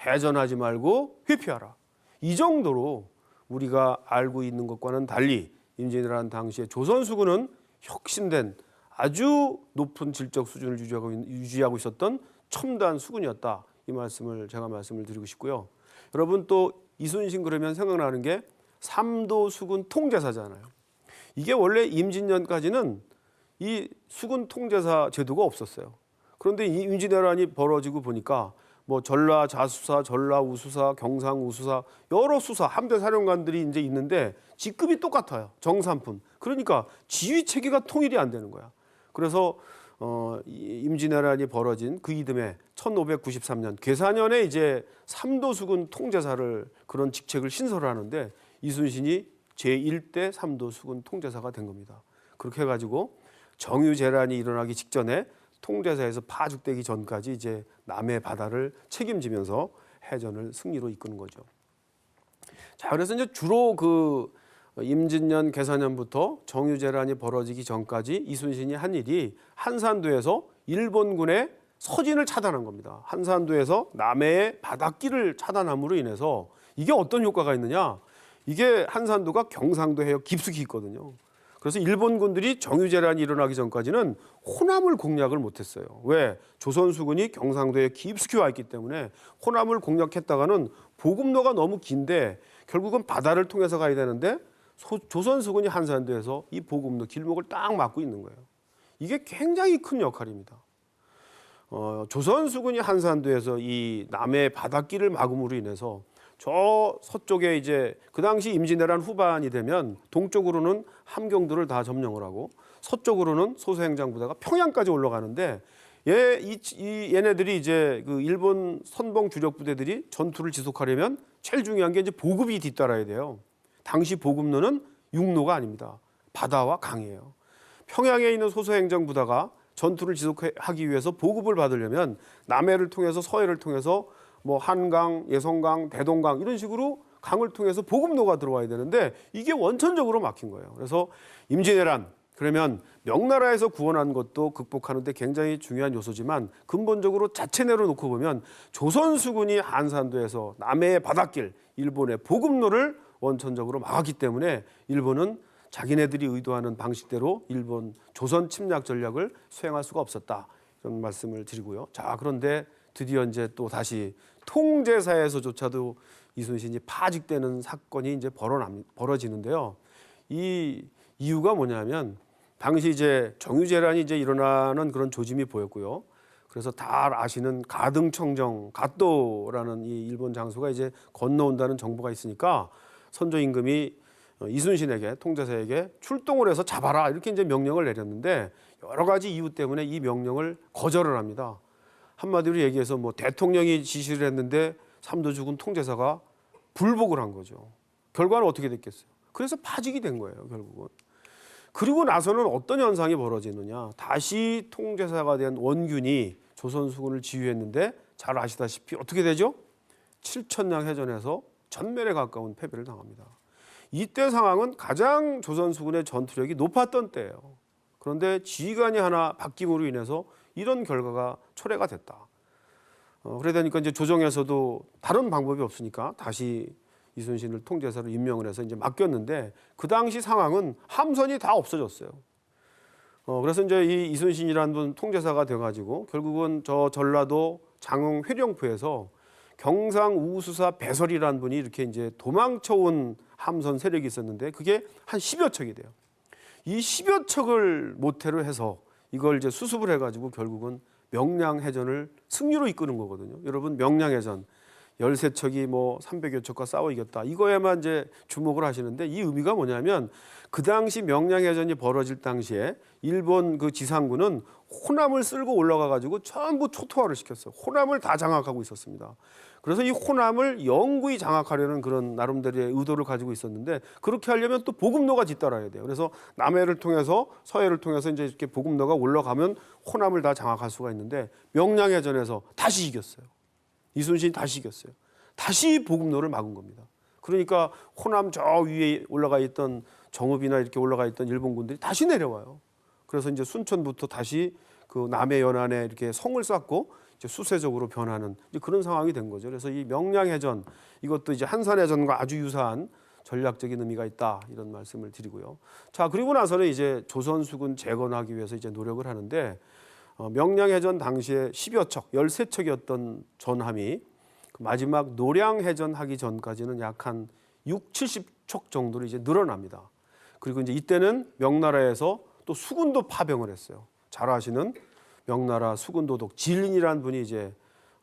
해전하지 말고 회피하라. 이 정도로 우리가 알고 있는 것과는 달리 임진왜란 당시에 조선 수군은 혁신된 아주 높은 질적 수준을 유지하고 있었던 첨단 수군이었다. 이 말씀을 제가 말씀을 드리고 싶고요. 여러분 또 이순신 그러면 생각나는 게 삼도 수군 통제사잖아요. 이게 원래 임진년까지는 이 수군 통제사 제도가 없었어요. 그런데 이 임진왜란이 벌어지고 보니까 뭐 전라 자수사, 전라 우수사, 경상 우수사 여러 수사 함대 사령관들이 이제 있는데 직급이 똑같아요. 정삼품. 그러니까 지휘 체계가 통일이 안 되는 거야. 그래서 임진왜란이 벌어진 그 이듬해 1593년 괴사년에 이제 삼도수군 통제사를 그런 직책을 신설하는데 이순신이 제1대 3도 수군 통제사가 된 겁니다. 그렇게 해가지고 정유재란이 일어나기 직전에 통제사에서 파죽되기 전까지 이제 남해 바다를 책임지면서 해전을 승리로 이끄는 거죠. 자, 그래서 이제 주로 그 임진년 개사년부터 정유재란이 벌어지기 전까지 이순신이 한 일이 한산도에서 일본군의 서진을 차단한 겁니다. 한산도에서 남해의 바닷길을 차단함으로 인해서 이게 어떤 효과가 있느냐? 이게 한산도가 경상도 해역 깊숙이 있거든요. 그래서 일본군들이 정유재란이 일어나기 전까지는 호남을 공략을 못했어요. 왜? 조선수군이 경상도에 깊숙이 와 있기 때문에 호남을 공략했다가는 보급로가 너무 긴데 결국은 바다를 통해서 가야 되는데 조선수군이 한산도에서 이 보급로 길목을 딱 막고 있는 거예요. 이게 굉장히 큰 역할입니다. 조선수군이 한산도에서 이 남해 바닷길을 막음으로 인해서 저 서쪽에 이제 그 당시 임진왜란 후반이 되면 동쪽으로는 함경도를 다 점령을 하고 서쪽으로는 소수행장부대가 평양까지 올라가는데 얘네들이 이제 그 일본 선봉 주력 부대들이 전투를 지속하려면 제일 중요한 게 이제 보급이 뒤따라야 돼요. 당시 보급로는 육로가 아닙니다. 바다와 강이에요. 평양에 있는 소수행정부대가 전투를 지속하기 위해서 보급을 받으려면 남해를 통해서 서해를 통해서 뭐 한강, 예성강, 대동강 이런 식으로 강을 통해서 보급로가 들어와야 되는데 이게 원천적으로 막힌 거예요. 그래서 임진왜란 그러면 명나라에서 구원한 것도 극복하는 데 굉장히 중요한 요소지만 근본적으로 자체 내려놓고 보면 조선수군이 한산도에서 남해의 바닷길, 일본의 보급로를 원천적으로 막았기 때문에 일본은 자기네들이 의도하는 방식대로 일본 조선 침략 전략을 수행할 수가 없었다. 이런 말씀을 드리고요. 자, 그런데 드디어 이제 또 다시 통제사에서조차도 이순신이 파직되는 사건이 이제 벌어지는데요. 이 이유가 뭐냐면 당시 이제 정유재란이 이제 일어나는 그런 조짐이 보였고요. 그래서 다 아시는 가등청정 갓도라는 이 일본 장수가 이제 건너온다는 정보가 있으니까 선조 임금이 이순신에게 통제사에게 출동을 해서 잡아라 이렇게 이제 명령을 내렸는데 여러 가지 이유 때문에 이 명령을 거절을 합니다. 한마디로 얘기해서 뭐 대통령이 지시를 했는데 삼도주군 통제사가 불복을 한 거죠. 결과는 어떻게 됐겠어요? 그래서 파직이 된 거예요, 결국은. 그리고 나서는 어떤 현상이 벌어지느냐? 다시 통제사가 된 원균이 조선수군을 지휘했는데 잘 아시다시피 어떻게 되죠? 칠천량 해전에서 전멸에 가까운 패배를 당합니다. 이때 상황은 가장 조선수군의 전투력이 높았던 때예요. 그런데 지휘관이 하나 바뀜으로 인해서 이런 결과가 초래가 됐다. 그러다 보니까 이제 조정에서도 다른 방법이 없으니까 다시 이순신을 통제사로 임명을 해서 이제 맡겼는데 그 당시 상황은 함선이 다 없어졌어요. 그래서 이제 이 이순신이라는 분 통제사가 돼가지고 결국은 저 전라도 장흥 회령포에서 경상 우수사 배설이라는 분이 이렇게 이제 도망쳐온 함선 세력이 있었는데 그게 한 10여 척이 돼요. 이 10여 척을 모태로 해서 이걸 이제 수습을 해가지고 결국은 명량해전을 승리로 이끄는 거거든요. 여러분 명량해전 13척이 뭐 300여 척과 싸워 이겼다. 이거에만 이제 주목을 하시는데 이 의미가 뭐냐면 그 당시 명량해전이 벌어질 당시에 일본 그 지상군은 호남을 쓸고 올라가 가지고 전부 초토화를 시켰어요. 호남을 다 장악하고 있었습니다. 그래서 이 호남을 영구히 장악하려는 그런 나름대로의 의도를 가지고 있었는데 그렇게 하려면 또 보급로가 뒤따라야 돼요. 그래서 남해를 통해서 서해를 통해서 이제 이렇게 보급로가 올라가면 호남을 다 장악할 수가 있는데 명량해전에서 다시 이겼어요. 이순신이 다시 이겼어요. 다시 보급로를 막은 겁니다. 그러니까 호남 저 위에 올라가 있던 정읍이나 이렇게 올라가 있던 일본군들이 다시 내려와요. 그래서 이제 순천부터 다시 그 남해 연안에 이렇게 성을 쌓고 이제 수세적으로 변하는 이제 그런 상황이 된 거죠. 그래서 이 명량해전 이것도 이제 한산해전과 아주 유사한 전략적인 의미가 있다 이런 말씀을 드리고요. 자, 그리고 나서는 이제 조선수군 재건하기 위해서 이제 노력을 하는데 명량해전 당시에 10여 척, 13척이었던 전함이 마지막 노량해전 하기 전까지는 약 한 6, 70척 정도로 이제 늘어납니다. 그리고 이제 이때는 명나라에서 또 수군도 파병을 했어요. 잘 아시는 명나라 수군도독 진린이라는 분이 이제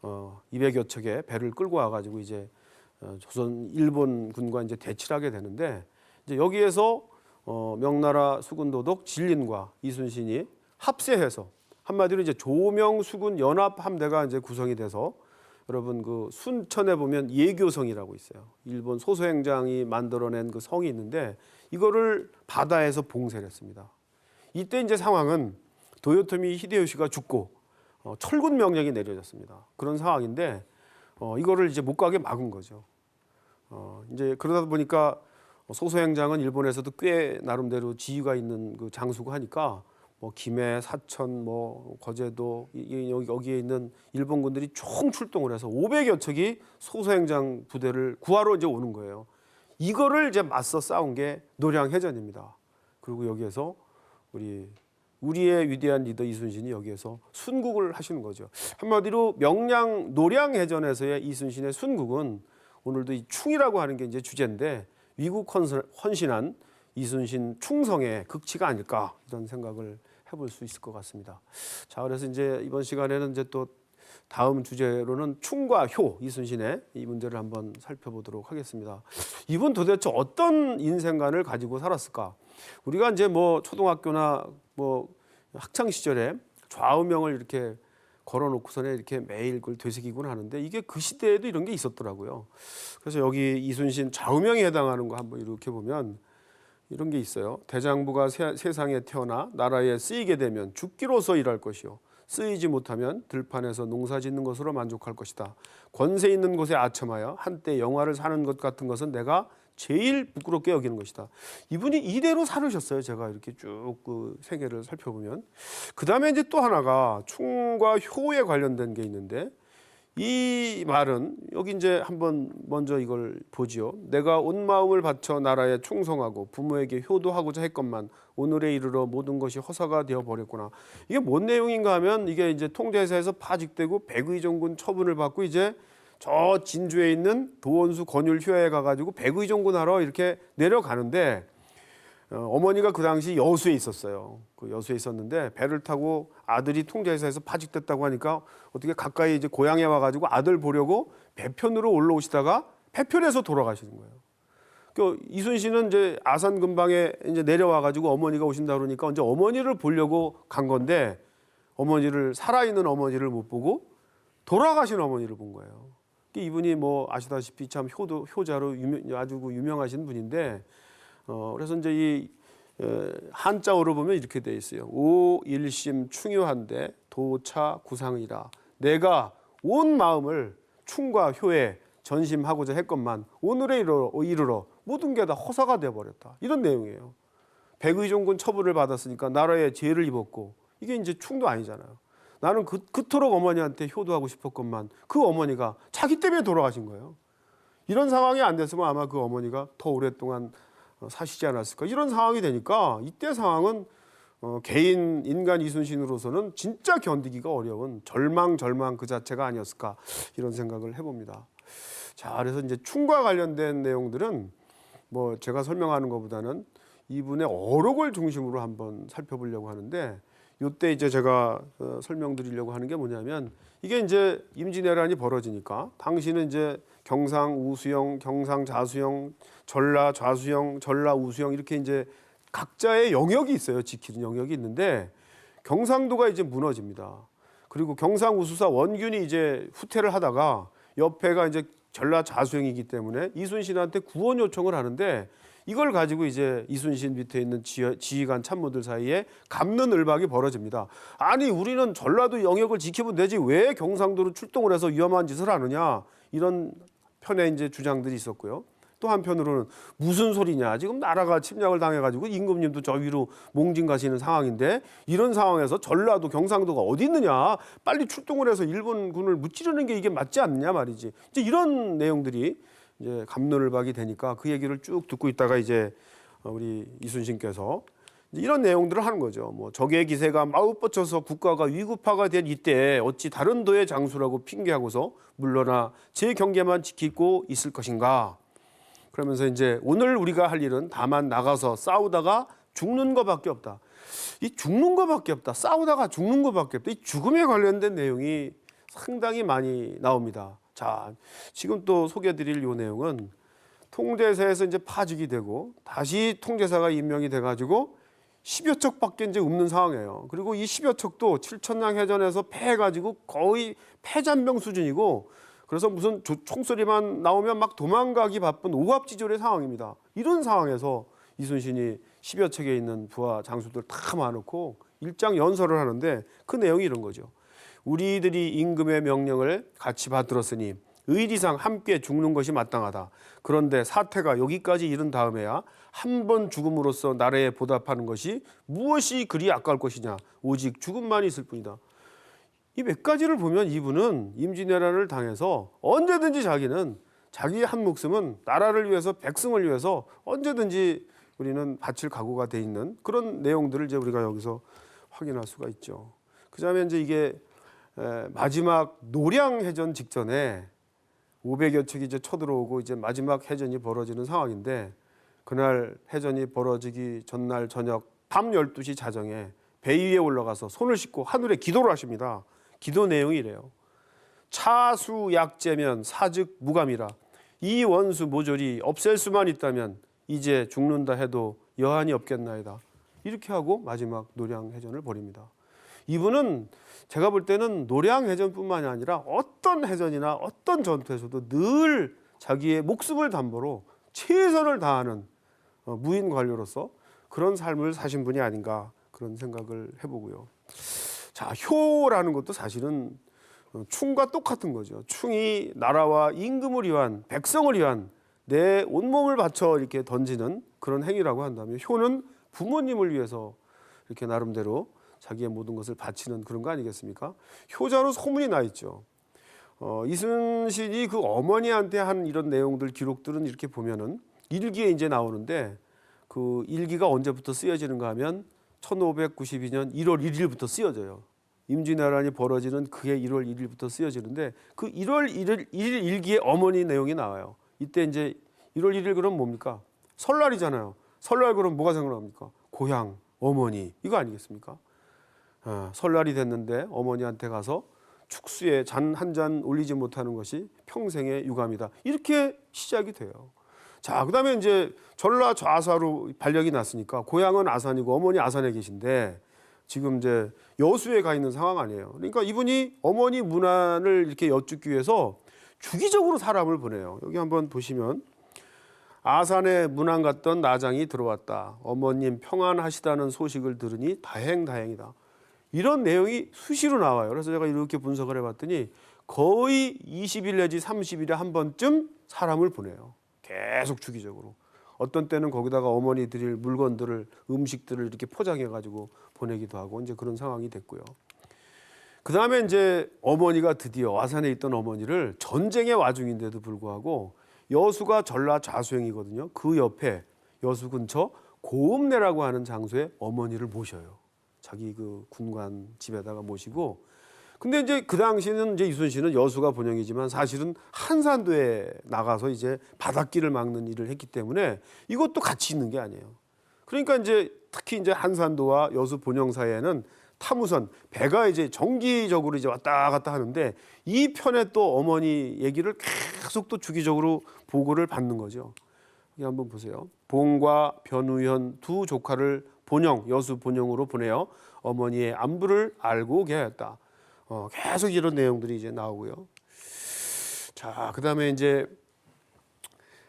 200여 척의 배를 끌고 와가지고 이제 조선 일본군과 이제 대치를 하게 되는데 이제 여기에서 명나라 수군도독 진린과 이순신이 합세해서 한마디로 이제 조명수군 연합함대가 이제 구성이 돼서 여러분 그 순천에 보면 예교성이라고 있어요. 일본 소서행장이 만들어낸 그 성이 있는데 이거를 바다에서 봉쇄를 했습니다. 이때 이제 상황은 도요토미 히데요시가 죽고 철군 명령이 내려졌습니다. 그런 상황인데 이거를 이제 못 가게 막은 거죠. 이제 그러다 보니까 소서행장은 일본에서도 꽤 나름대로 지위가 있는 그 장수고 하니까 뭐 김해, 사천, 뭐 거제도 여기에 있는 일본군들이 총 출동을 해서 500여 척이 소서행장 부대를 구하러 이제 오는 거예요. 이거를 이제 맞서 싸운 게 노량해전입니다. 그리고 여기에서 우리의 위대한 리더 이순신이 여기에서 순국을 하시는 거죠. 한마디로 명량 노량해전에서의 이순신의 순국은 오늘도 이 충이라고 하는 게 이제 주제인데 위국 헌신한 이순신 충성의 극치가 아닐까 이런 생각을 해볼 수 있을 것 같습니다. 자, 그래서 이제 이번 시간에는 이제 또 다음 주제로는 충과 효 이순신의 이 문제를 한번 살펴보도록 하겠습니다. 이분 도대체 어떤 인생관을 가지고 살았을까? 우리가 이제 뭐 초등학교나 뭐 학창 시절에 좌우명을 이렇게 걸어놓고서는 이렇게 매일 그걸 되새기곤 하는데 이게 그 시대에도 이런 게 있었더라고요. 그래서 여기 이순신 좌우명에 해당하는 거 한번 이렇게 보면 이런 게 있어요. 대장부가 세상에 태어나 나라에 쓰이게 되면 죽기로서 일할 것이요. 쓰이지 못하면 들판에서 농사 짓는 것으로 만족할 것이다. 권세 있는 곳에 아첨하여 한때 영화를 사는 것 같은 것은 내가 제일 부끄럽게 여기는 것이다. 이분이 이대로 살으셨어요. 제가 이렇게 쭉 그 생애를 살펴보면. 그 다음에 이제 또 하나가 충과 효에 관련된 게 있는데 이 말은 여기 이제 한번 먼저 이걸 보지요. 내가 온 마음을 바쳐 나라에 충성하고 부모에게 효도하고자 했건만 오늘에 이르러 모든 것이 허사가 되어 버렸구나. 이게 뭔 내용인가 하면 이게 이제 통제사에서 파직되고 백의종군 처분을 받고 이제 저 진주에 있는 도원수 권율휴야에 가가지고 백의종군하러 이렇게 내려가는데 어머니가 그 당시 여수에 있었어요. 그 여수에 있었는데 배를 타고 아들이 통제사에서 파직됐다고 하니까 어떻게 가까이 이제 고향에 와가지고 아들 보려고 배편으로 올라오시다가 배편에서 돌아가시는 거예요. 그 이순신은 이제 아산 근방에 이제 내려와가지고 어머니가 오신다 그러니까 이제 어머니를 보려고 간 건데 어머니를 살아있는 어머니를 못 보고 돌아가신 어머니를 본 거예요. 이분이 뭐 아시다시피 참 효자로 아주 유명하신 분인데 그래서 이제 이 한자어로 보면 이렇게 돼 있어요. 오일심 충효한데 도차 구상이라. 내가 온 마음을 충과 효에 전심하고자 했건만 오늘에 이르러 모든 게 다 허사가 되어버렸다. 이런 내용이에요. 백의종군 처분을 받았으니까 나라에 죄를 입었고 이게 이제 충도 아니잖아요. 나는 그토록 어머니한테 효도하고 싶었건만 그 어머니가 자기 때문에 돌아가신 거예요. 이런 상황이 안 됐으면 아마 그 어머니가 더 오랫동안 사시지 않았을까. 이런 상황이 되니까 이때 상황은 개인 인간 이순신으로서는 진짜 견디기가 어려운 절망 그 자체가 아니었을까 이런 생각을 해봅니다. 자, 그래서 이제 충과 관련된 내용들은 뭐 제가 설명하는 것보다는 이분의 어록을 중심으로 한번 살펴보려고 하는데 이때 이제 제가 설명드리려고 하는 게 뭐냐면 이게 이제 임진왜란이 벌어지니까 당시는 이제 경상 우수영, 경상 자수영, 전라 좌수영, 전라 우수영 이렇게 이제 각자의 영역이 있어요. 지키는 영역이 있는데 경상도가 이제 무너집니다. 그리고 경상 우수사 원균이 이제 후퇴를 하다가 옆에가 이제 전라 좌수영이기 때문에 이순신한테 구원 요청을 하는데 이걸 가지고 이제 이순신 밑에 있는 지휘관 참모들 사이에 갑론을박이 벌어집니다. 아니 우리는 전라도 영역을 지키면 되지 왜 경상도로 출동을 해서 위험한 짓을 하느냐 이런 편의 이제 주장들이 있었고요. 또 한편으로는 무슨 소리냐 지금 나라가 침략을 당해가지고 임금님도 저 위로 몽진 가시는 상황인데 이런 상황에서 전라도 경상도가 어디 있느냐 빨리 출동을 해서 일본군을 무찌르는 게 이게 맞지 않느냐 말이지. 이제 이런 내용들이 이제 갑론을박이 되니까 그 얘기를 쭉 듣고 있다가 이제 우리 이순신께서 이제 이런 내용들을 하는 거죠. 뭐 적의 기세가 마우뻗쳐서 국가가 위급화가 된 이때 어찌 다른 도의 장수라고 핑계하고서 물러나 제 경계만 지키고 있을 것인가. 그러면서 이제 오늘 우리가 할 일은 다만 나가서 싸우다가 죽는 것밖에 없다. 이 죽는 것밖에 없다. 싸우다가 죽는 것밖에 없다. 이 죽음에 관련된 내용이 상당히 많이 나옵니다. 자, 지금 또 소개해드릴 이 내용은 통제사에서 이제 파직이 되고 다시 통제사가 임명이 돼가지고 10여 척밖에 이제 없는 상황이에요. 그리고 이 10여 척도 칠천량 해전에서 패해가지고 거의 패잔병 수준이고 그래서 무슨 총소리만 나오면 막 도망가기 바쁜 오합지졸의 상황입니다. 이런 상황에서 이순신이 10여 척에 있는 부하 장수들 다 모아놓고 일장 연설을 하는데 그 내용이 이런 거죠. 우리들이 임금의 명령을 같이 받들었으니 의리상 함께 죽는 것이 마땅하다. 그런데 사태가 여기까지 이른 다음에야 한 번 죽음으로써 나라에 보답하는 것이 무엇이 그리 아까울 것이냐. 오직 죽음만이 있을 뿐이다. 이 몇 가지를 보면 이분은 임진왜란을 당해서 언제든지 자기는 자기의 한 목숨은 나라를 위해서 백성을 위해서 언제든지 우리는 바칠 각오가 돼 있는 그런 내용들을 이제 우리가 여기서 확인할 수가 있죠. 그다음에 이제 이게 마지막 노량해전 직전에 500여 척이 이제 쳐들어오고 이제 마지막 해전이 벌어지는 상황인데 그날 해전이 벌어지기 전날 저녁 밤 12시 자정에 배 위에 올라가서 손을 씻고 하늘에 기도를 하십니다. 기도 내용이 이래요. 차수 약재면 사즉 무감이라. 이 원수 모조리 없앨 수만 있다면 이제 죽는다 해도 여한이 없겠나이다. 이렇게 하고 마지막 노량해전을 벌입니다. 이분은 제가 볼 때는 노량해전뿐만이 아니라 어떤 해전이나 어떤 전투에서도 늘 자기의 목숨을 담보로 최선을 다하는 무인 관료로서 그런 삶을 사신 분이 아닌가 그런 생각을 해보고요. 자, 효라는 것도 사실은 충과 똑같은 거죠. 충이 나라와 임금을 위한 백성을 위한 내 온몸을 바쳐 이렇게 던지는 그런 행위라고 한다면 효는 부모님을 위해서 이렇게 나름대로 자기의 모든 것을 바치는 그런 거 아니겠습니까? 효자로 소문이 나 있죠. 이순신이 그 어머니한테 한 이런 내용들 기록들은 이렇게 보면은 일기에 이제 나오는데 그 일기가 언제부터 쓰여지는가 하면 1592년 1월 1일부터 쓰여져요. 임진왜란이 벌어지는 그해 1월 1일부터 쓰여지는데 그 1월 1일 일기에 어머니 내용이 나와요. 이때 이제 1월 1일 그럼 뭡니까? 설날이잖아요. 설날 그럼 뭐가 생각납니까? 고향, 어머니 이거 아니겠습니까? 설날이 됐는데 어머니한테 가서 축수에 잔 한 잔 올리지 못하는 것이 평생의 유감이다. 이렇게 시작이 돼요. 자, 그다음에 이제 전라 좌사로 발령이 났으니까 고향은 아산이고 어머니 아산에 계신데 지금 이제 여수에 가 있는 상황 아니에요. 그러니까 이분이 어머니 문안을 이렇게 여쭙기 위해서 주기적으로 사람을 보내요. 여기 한번 보시면 아산에 문안 갔던 나장이 들어왔다. 어머님 평안하시다는 소식을 들으니 다행이다. 이런 내용이 수시로 나와요. 그래서 제가 이렇게 분석을 해봤더니 거의 20일 내지 30일에 한 번쯤 사람을 보내요. 계속 주기적으로. 어떤 때는 거기다가 어머니 드릴 물건들을 음식들을 이렇게 포장해 가지고 보내기도 하고 이제 그런 상황이 됐고요. 그다음에 이제 어머니가 드디어 아산에 있던 어머니를 전쟁의 와중인데도 불구하고 여수가 전라 좌수행이거든요. 그 옆에 여수 근처 고읍내라고 하는 장소에 어머니를 모셔요. 자기 그 군관 집에다가 모시고 근데 이제 그 당시는 이제 이순신은 여수가 본영이지만 사실은 한산도에 나가서 이제 바닷길을 막는 일을 했기 때문에 이것도 같이 있는 게 아니에요. 그러니까 이제 특히 이제 한산도와 여수 본영 사이에는 타무선 배가 이제 정기적으로 이제 왔다 갔다 하는데 이 편에 또 어머니 얘기를 계속 또 주기적으로 보고를 받는 거죠. 여기 한번 보세요. 봉과 변우현 두 조카를 본영 여수 본영으로 보내어 어머니의 안부를 알고 계였다. 계속 이런 내용들이 이제 나오고요. 자, 그다음에 이제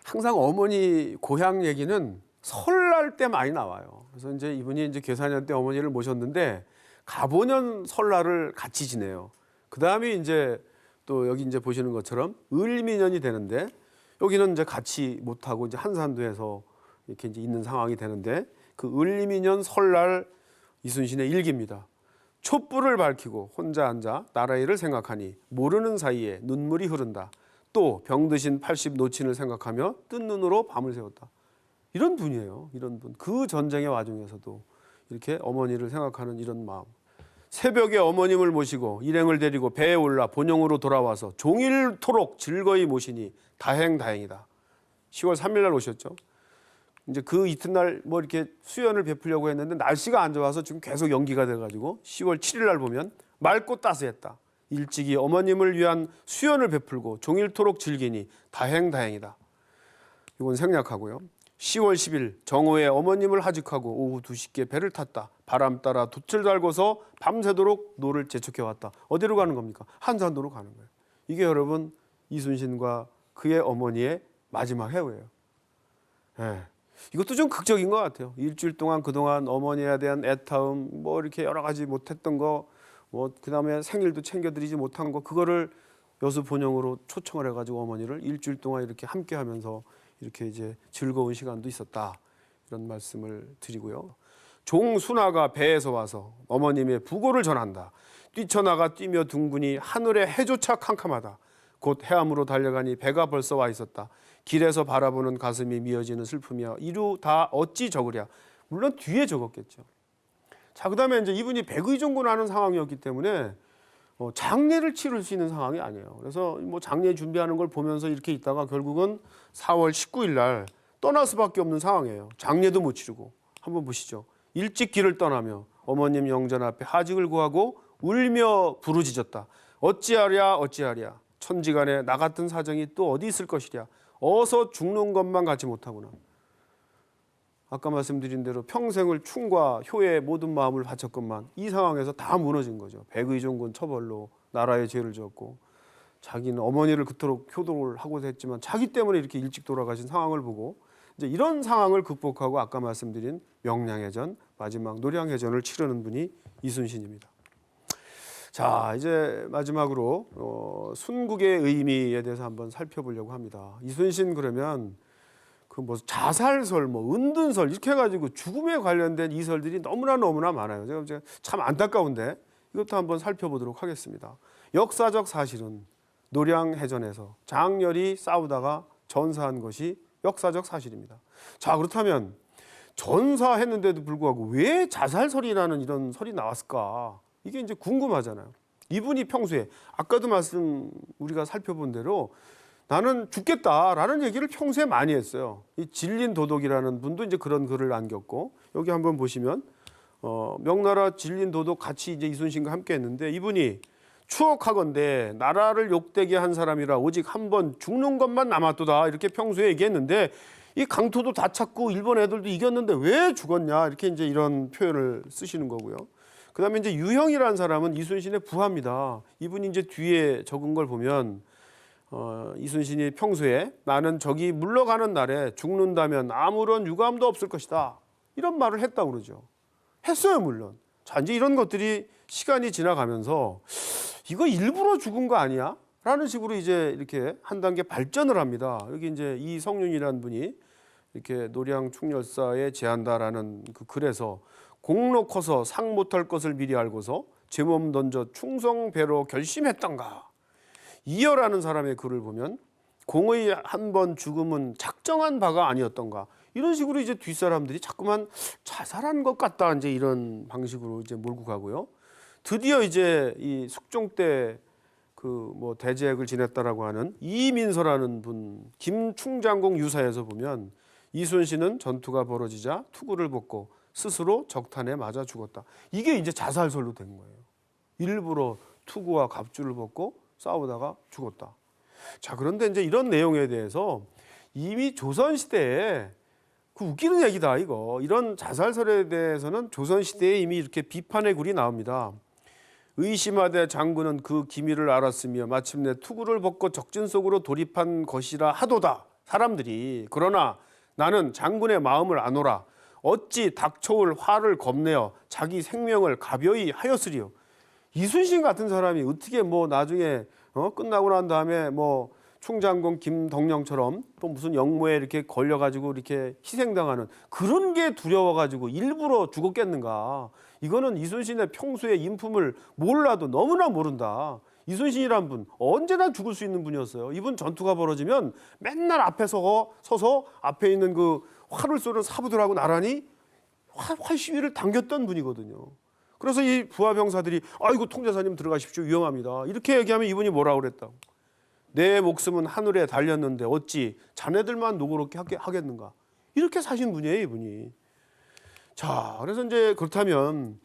항상 어머니 고향 얘기는 설날 때 많이 나와요. 그래서 이제 이분이 이제 계산년 때 어머니를 모셨는데 가보년 설날을 같이 지내요. 그다음에 이제 또 여기 이제 보시는 것처럼 을미년이 되는데 여기는 이제 같이 못 하고 이제 한산도에서 이렇게 이제 있는 상황이 되는데 그 을미년 설날 이순신의 일기입니다. 촛불을 밝히고 혼자 앉아 나라 일을 생각하니 모르는 사이에 눈물이 흐른다. 또 병드신 80 노친을 생각하며 뜬 눈으로 밤을 새웠다. 이런 분이에요. 이런 분. 그 전쟁의 와중에서도 이렇게 어머니를 생각하는 이런 마음. 새벽에 어머님을 모시고 일행을 데리고 배에 올라 본영으로 돌아와서 종일토록 즐거이 모시니 다행이다. 10월 3일 날 오셨죠. 이제 그 이튿날 뭐 이렇게 수연을 베풀려고 했는데 날씨가 안 좋아서 지금 계속 연기가 돼가지고 10월 7일 날 보면 맑고 따스했다. 일찍이 어머님을 위한 수연을 베풀고 종일토록 즐기니 다행이다. 이건 생략하고요. 10월 10일 정오에 어머님을 하직하고 오후 2시께 배를 탔다. 바람 따라 돛을 달고서 밤새도록 노를 재촉해왔다. 어디로 가는 겁니까? 한산도로 가는 거예요. 이게 여러분 이순신과 그의 어머니의 마지막 해고예요. 예. 이것도 좀 극적인 것 같아요. 일주일 동안 그동안 어머니에 대한 애타움, 뭐 이렇게 여러 가지 못했던 거, 뭐 그다음에 생일도 챙겨드리지 못한 거, 그거를 여수 본영으로 초청을 해가지고 어머니를 일주일 동안 이렇게 함께하면서 이렇게 이제 즐거운 시간도 있었다, 이런 말씀을 드리고요. 종순아가 배에서 와서 어머님의 부고를 전한다. 뛰쳐나가 뛰며 둥근히 하늘의 해조차 캄캄하다. 곧 해암으로 달려가니 배가 벌써 와 있었다. 길에서 바라보는 가슴이 미어지는 슬픔이야. 이루 다 어찌 적으랴. 물론 뒤에 적었겠죠. 자, 그다음에 이제 이분이 백의종군하는 상황이었기 때문에 장례를 치를 수 있는 상황이 아니에요. 그래서 뭐 장례 준비하는 걸 보면서 이렇게 있다가 결국은 4월 19일 날 떠날 수밖에 없는 상황이에요. 장례도 못 치르고. 한번 보시죠. 일찍 길을 떠나며 어머님 영전 앞에 하직을 구하고 울며 부르짖었다. 어찌하랴 어찌하랴. 천지간에 나 같은 사정이 또 어디 있을 것이랴. 어서 죽는 것만 갖지 못하구나. 아까 말씀드린 대로 평생을 충과 효에 모든 마음을 바쳤건만 이 상황에서 다 무너진 거죠. 백의종군 처벌로 나라의 죄를 졌고, 자기는 어머니를 그토록 효도를 하고 했지만 자기 때문에 이렇게 일찍 돌아가신 상황을 보고 이제 이런 상황을 극복하고 아까 말씀드린 명량해전, 마지막 노량해전을 치르는 분이 이순신입니다. 자, 이제 마지막으로 순국의 의미에 대해서 한번 살펴보려고 합니다. 이순신 그러면 그 뭐 자살설, 뭐 은둔설 이렇게 해가지고 죽음에 관련된 이설들이 너무나 많아요. 제가 참 안타까운데 이것도 한번 살펴보도록 하겠습니다. 역사적 사실은 노량해전에서 장렬히 싸우다가 전사한 것이 역사적 사실입니다. 자, 그렇다면 전사했는데도 불구하고 왜 자살설이라는 이런 설이 나왔을까? 이게 이제 궁금하잖아요. 이분이 평소에 아까도 우리가 살펴본 대로 나는 죽겠다라는 얘기를 평소에 많이 했어요. 이 진린 도독이라는 분도 이제 그런 글을 남겼고, 여기 한번 보시면 명나라 진린 도독 같이 이제 이순신과 함께 했는데, 이분이 추억하건대 나라를 욕되게 한 사람이라 오직 한 번 죽는 것만 남았도다, 이렇게 평소에 얘기했는데, 이 강토도 다 찼고 일본 애들도 이겼는데 왜 죽었냐, 이렇게 이제 이런 표현을 쓰시는 거고요. 그다음에 이제 유형이라는 사람은 이순신의 부하입니다. 이분이 이제 뒤에 적은 걸 보면 이순신이 평소에 나는 저기 물러가는 날에 죽는다면 아무런 유감도 없을 것이다, 이런 말을 했다고 그러죠. 했어요, 물론. 자, 이제 이런 것들이 시간이 지나가면서 이거 일부러 죽은 거 아니야? 라는 식으로 이제 이렇게 한 단계 발전을 합니다. 여기 이제 이성윤이라는 분이 이렇게 노량 충렬사에 제한다라는 그 글에서 공로 커서 상 못할 것을 미리 알고서 제 몸 던져 충성배로 결심했던가. 이여라는 사람의 글을 보면 공의 한 번 죽음은 작정한 바가 아니었던가, 이런 식으로 이제 뒷사람들이 자꾸만 자살한 것 같다, 이제 이런 방식으로 이제 몰고 가고요. 드디어 이제 이 숙종 때 그 뭐 대제액을 지냈다라고 하는 이민서라는 분, 김충장공 유사에서 보면 이순신은 전투가 벌어지자 투구를 벗고 스스로 적탄에 맞아 죽었다. 이게 이제 자살설로 된 거예요. 일부러 투구와 갑주를 벗고 싸우다가 죽었다. 자, 그런데 이제 이런 내용에 대해서 이미 조선시대에 그 웃기는 얘기다, 이거. 이런 자살설에 대해서는 조선시대에 이미 이렇게 비판의 글이 나옵니다. 의심하되 장군은 그 기미를 알았으며 마침내 투구를 벗고 적진 속으로 돌입한 것이라 하도다. 사람들이. 그러나 나는 장군의 마음을 아노라. 어찌 닥쳐올 화를 겁내어 자기 생명을 가벼이 하였으리요. 이순신 같은 사람이 어떻게 뭐 나중에 끝나고 난 다음에 뭐 충장군 김덕령처럼 또 무슨 영모에 이렇게 걸려가지고 이렇게 희생당하는 그런 게 두려워가지고 일부러 죽었겠는가. 이거는 이순신의 평소의 인품을 몰라도 너무나 모른다. 이순신이란 분 언제나 죽을 수 있는 분이었어요. 이분 전투가 벌어지면 맨날 앞에 서서 앞에 있는 그 활을 쏘는 사부들하고 나란히 활 시위를 당겼던 분이거든요. 그래서 이 부하 병사들이 아이고 통제사님 들어가십시오, 위험합니다, 이렇게 얘기하면 이분이 뭐라고 그랬다고. 내 목숨은 하늘에 달렸는데 어찌 자네들만 노고롭게 하겠는가, 이렇게 사신 분이에요, 이분이. 자, 그래서 이제 그렇다면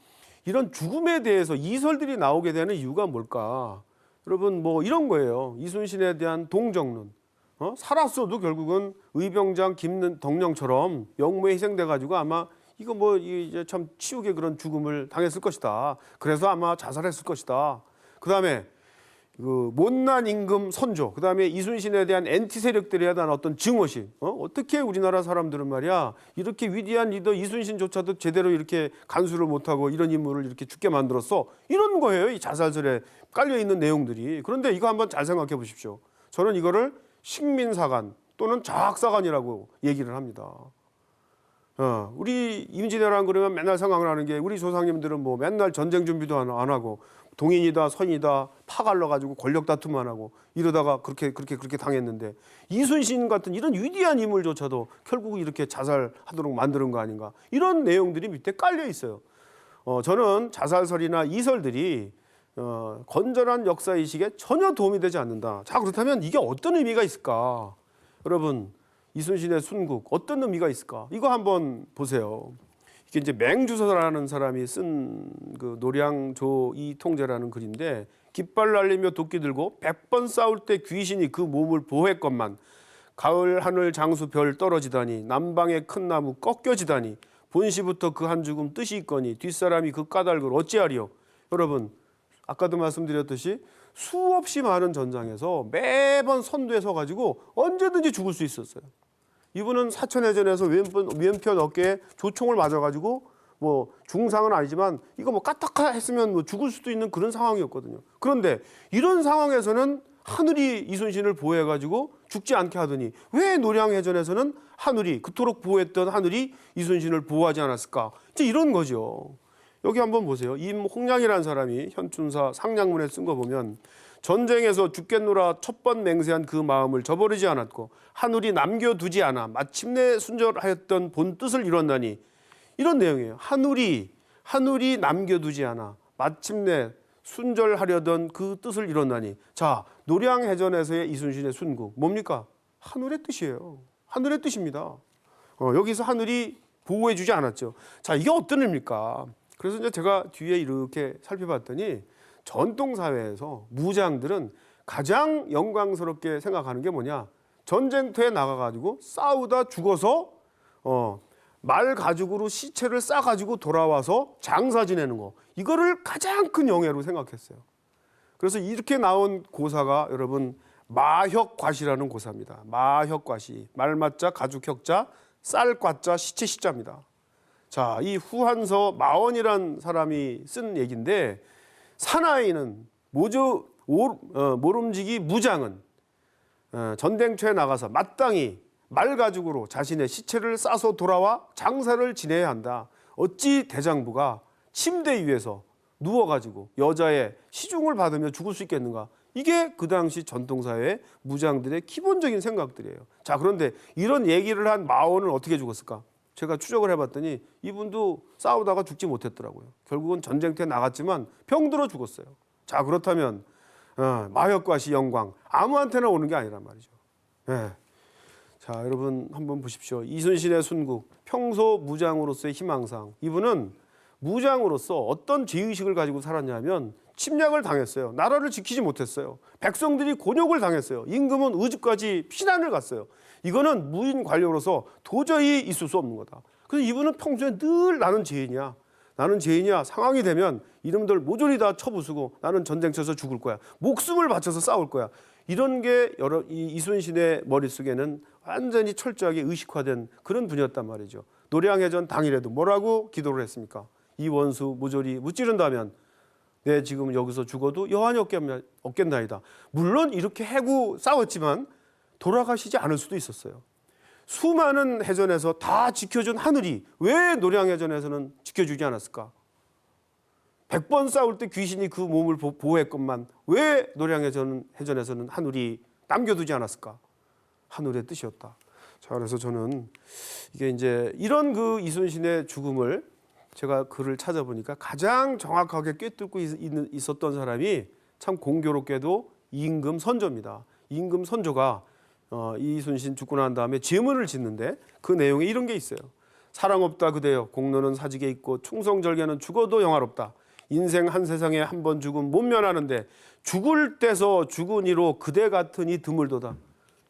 이런 죽음에 대해서 이설들이 나오게 되는 이유가 뭘까? 여러분, 뭐 이런 거예요. 이순신에 대한 동정론. 살았어도 결국은 의병장 김덕령처럼 영모에 희생돼 가지고 아마 이거 뭐 이제 참 치욕의 그런 죽음을 당했을 것이다. 그래서 아마 자살했을 것이다. 그다음에 그 못난 임금 선조, 그다음에 이순신에 대한 엔티 세력들에 대한 어떤 증오심. 어떻게 우리나라 사람들은 말이야 이렇게 위대한 리더 이순신조차도 제대로 이렇게 간수를 못하고 이런 인물을 이렇게 죽게 만들었어. 이런 거예요. 이 자살설에 깔려 있는 내용들이. 그런데 이거 한번 잘 생각해 보십시오. 저는 이거를 식민사관 또는 자학사관이라고 얘기를 합니다. 우리 임진왜란 그러면 맨날 생각나는 게 우리 조상님들은 뭐 맨날 전쟁 준비도 안 하고 동인이다 선이다 파갈러 가지고 권력 다툼만 하고 이러다가 그렇게 당했는데 이순신 같은 이런 위대한 인물조차도 결국 이렇게 자살하도록 만드는 거 아닌가, 이런 내용들이 밑에 깔려 있어요. 저는 자살설이나 이설들이 건전한 역사의식에 전혀 도움이 되지 않는다. 자, 그렇다면 이게 어떤 의미가 있을까? 여러분, 이순신의 순국 어떤 의미가 있을까? 이거 한번 보세요. 이게 이제 맹주서라는 사람이 쓴 그 노량조 이통제라는 글인데, 깃발 날리며 도끼 들고 100번 싸울 때 귀신이 그 몸을 보호했건만 가을 하늘 장수 별 떨어지다니 남방의 큰 나무 꺾여지다니 본시부터 그 한 죽음 뜻이 있거니 뒷사람이 그 까닭을 어찌하리요. 여러분, 아까도 말씀드렸듯이 수없이 많은 전장에서 매번 선두에 서가지고 언제든지 죽을 수 있었어요. 이분은 사천해전에서 왼편 어깨에 조총을 맞아가지고 뭐 중상은 아니지만 이거 뭐 까딱하 했으면 뭐 죽을 수도 있는 그런 상황이었거든요. 그런데 이런 상황에서는 하늘이 이순신을 보호해가지고 죽지 않게 하더니 왜 노량해전에서는 하늘이, 그토록 보호했던 하늘이 이순신을 보호하지 않았을까? 이제 이런 거죠. 여기 한번 보세요. 임홍량이라는 사람이 현춘사 상량문에 쓴 거 보면 전쟁에서 죽겠노라 첫 번 맹세한 그 마음을 저버리지 않았고 하늘이 남겨두지 않아 마침내 순절하였던 본 뜻을 이뤘나니, 이런 내용이에요. 하늘이 남겨두지 않아 마침내 순절하려던 그 뜻을 이뤘나니. 자, 노량해전에서의 이순신의 순국 뭡니까? 하늘의 뜻이에요. 하늘의 뜻입니다. 여기서 하늘이 보호해주지 않았죠. 자, 이게 어떤 의미입니까? 그래서 이제 제가 뒤에 이렇게 살펴봤더니 전통사회에서 무장들은 가장 영광스럽게 생각하는 게 뭐냐? 전쟁터에 나가가지고 싸우다 죽어서 말 가죽으로 시체를 싸가지고 돌아와서 장사 지내는 거, 이거를 가장 큰 영예로 생각했어요. 그래서 이렇게 나온 고사가 여러분 마혁과시라는 고사입니다. 마혁과시, 말맞자 가죽혁자 쌀과자 시체 시자입니다. 자, 이 후한서 마원이란 사람이 쓴 얘기인데, 사나이는 모름지기 무장은 전쟁터에 나가서 마땅히 말 가죽으로 자신의 시체를 싸서 돌아와 장사를 지내야 한다. 어찌 대장부가 침대 위에서 누워가지고 여자의 시중을 받으며 죽을 수 있겠는가? 이게 그 당시 전통사회의 무장들의 기본적인 생각들이에요. 자, 그런데 이런 얘기를 한 마원은 어떻게 죽었을까? 제가 추적을 해봤더니 이분도 싸우다가 죽지 못했더라고요. 결국은 전쟁터에 나갔지만 병들어 죽었어요. 자, 그렇다면 마혁과시 영광 아무한테나 오는 게 아니란 말이죠. 네. 자, 여러분 한번 보십시오. 이순신의 순국, 평소 무장으로서의 희망상. 이분은 무장으로서 어떤 죄의식을 가지고 살았냐면 침략을 당했어요. 나라를 지키지 못했어요. 백성들이 곤욕을 당했어요. 임금은 의주까지 피난을 갔어요. 이거는 무인 관료로서 도저히 있을 수 없는 거다. 그래서 이분은 평소에 늘 나는 죄인이야. 나는 죄인이야. 상황이 되면 이놈들 모조리 다 쳐부수고 나는 전쟁터에서 죽을 거야. 목숨을 바쳐서 싸울 거야. 이런 게 이순신의 머릿속에는 완전히 철저하게 의식화된 그런 분이었단 말이죠. 노량해전 당일에도 뭐라고 기도를 했습니까? 이 원수 모조리 무찌른다면 내 지금 여기서 죽어도 여한이 없겠나이다. 물론 이렇게 해고 싸웠지만 돌아가시지 않을 수도 있었어요. 수많은 해전에서 다 지켜준 하늘이 왜 노량해전에서는 지켜주지 않았을까? 100번 싸울 때 귀신이 그 몸을 보호했건만 왜 노량해전에서는 하늘이 남겨두지 않았을까? 하늘의 뜻이었다. 자, 그래서 저는 이게 이제 이런 그 이순신의 죽음을 제가 글을 찾아보니까 가장 정확하게 꿰뚫고 있었던 사람이 참 공교롭게도 임금 선조입니다. 임금 선조가 이순신 죽고 난 다음에 제문을 짓는데 그 내용에 이런 게 있어요. 사랑 없다 그대여 공로는 사직에 있고 충성절개는 죽어도 영화롭다. 인생 한 세상에 한 번 죽음 못 면하는데 죽을 때서 죽은 이로 그대 같은 이 드물도다.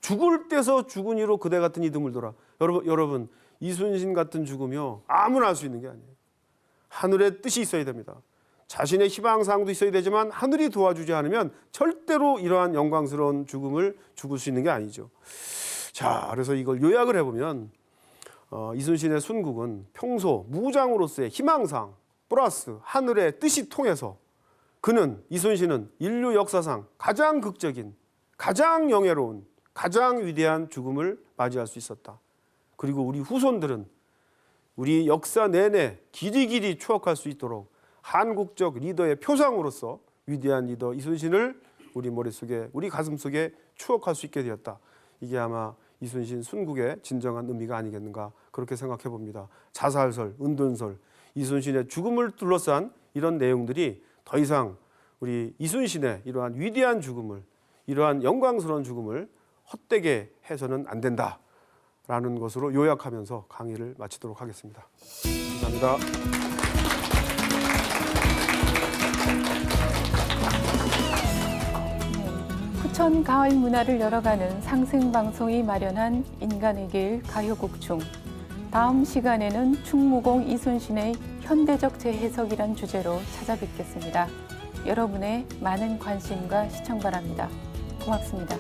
죽을 때서 죽은 이로 그대 같은 이 드물도라. 여러분 이순신 같은 죽음이요 아무나 할 수 있는 게 아니에요. 하늘의 뜻이 있어야 됩니다. 자신의 희망사항도 있어야 되지만 하늘이 도와주지 않으면 절대로 이러한 영광스러운 죽음을 죽을 수 있는 게 아니죠. 자, 그래서 이걸 요약을 해보면 이순신의 순국은 평소 무장으로서의 희망사항 플러스 하늘의 뜻이 통해서 이순신은 인류 역사상 가장 극적인, 가장 영예로운, 가장 위대한 죽음을 맞이할 수 있었다. 그리고 우리 후손들은 우리 역사 내내 길이길이 추억할 수 있도록 한국적 리더의 표상으로서 위대한 리더 이순신을 우리 머릿속에, 우리 가슴속에 추억할 수 있게 되었다. 이게 아마 이순신 순국의 진정한 의미가 아니겠는가 그렇게 생각해 봅니다. 자살설, 은둔설, 이순신의 죽음을 둘러싼 이런 내용들이 더 이상 우리 이순신의 이러한 위대한 죽음을, 이러한 영광스러운 죽음을 헛되게 해서는 안 된다라는 것으로 요약하면서 강의를 마치도록 하겠습니다. 감사합니다. 후천 가을 문화를 열어가는 상생방송이 마련한 인간의 길 가요곡중. 다음 시간에는 충무공 이순신의 현대적 재해석이란 주제로 찾아뵙겠습니다. 여러분의 많은 관심과 시청 바랍니다. 고맙습니다.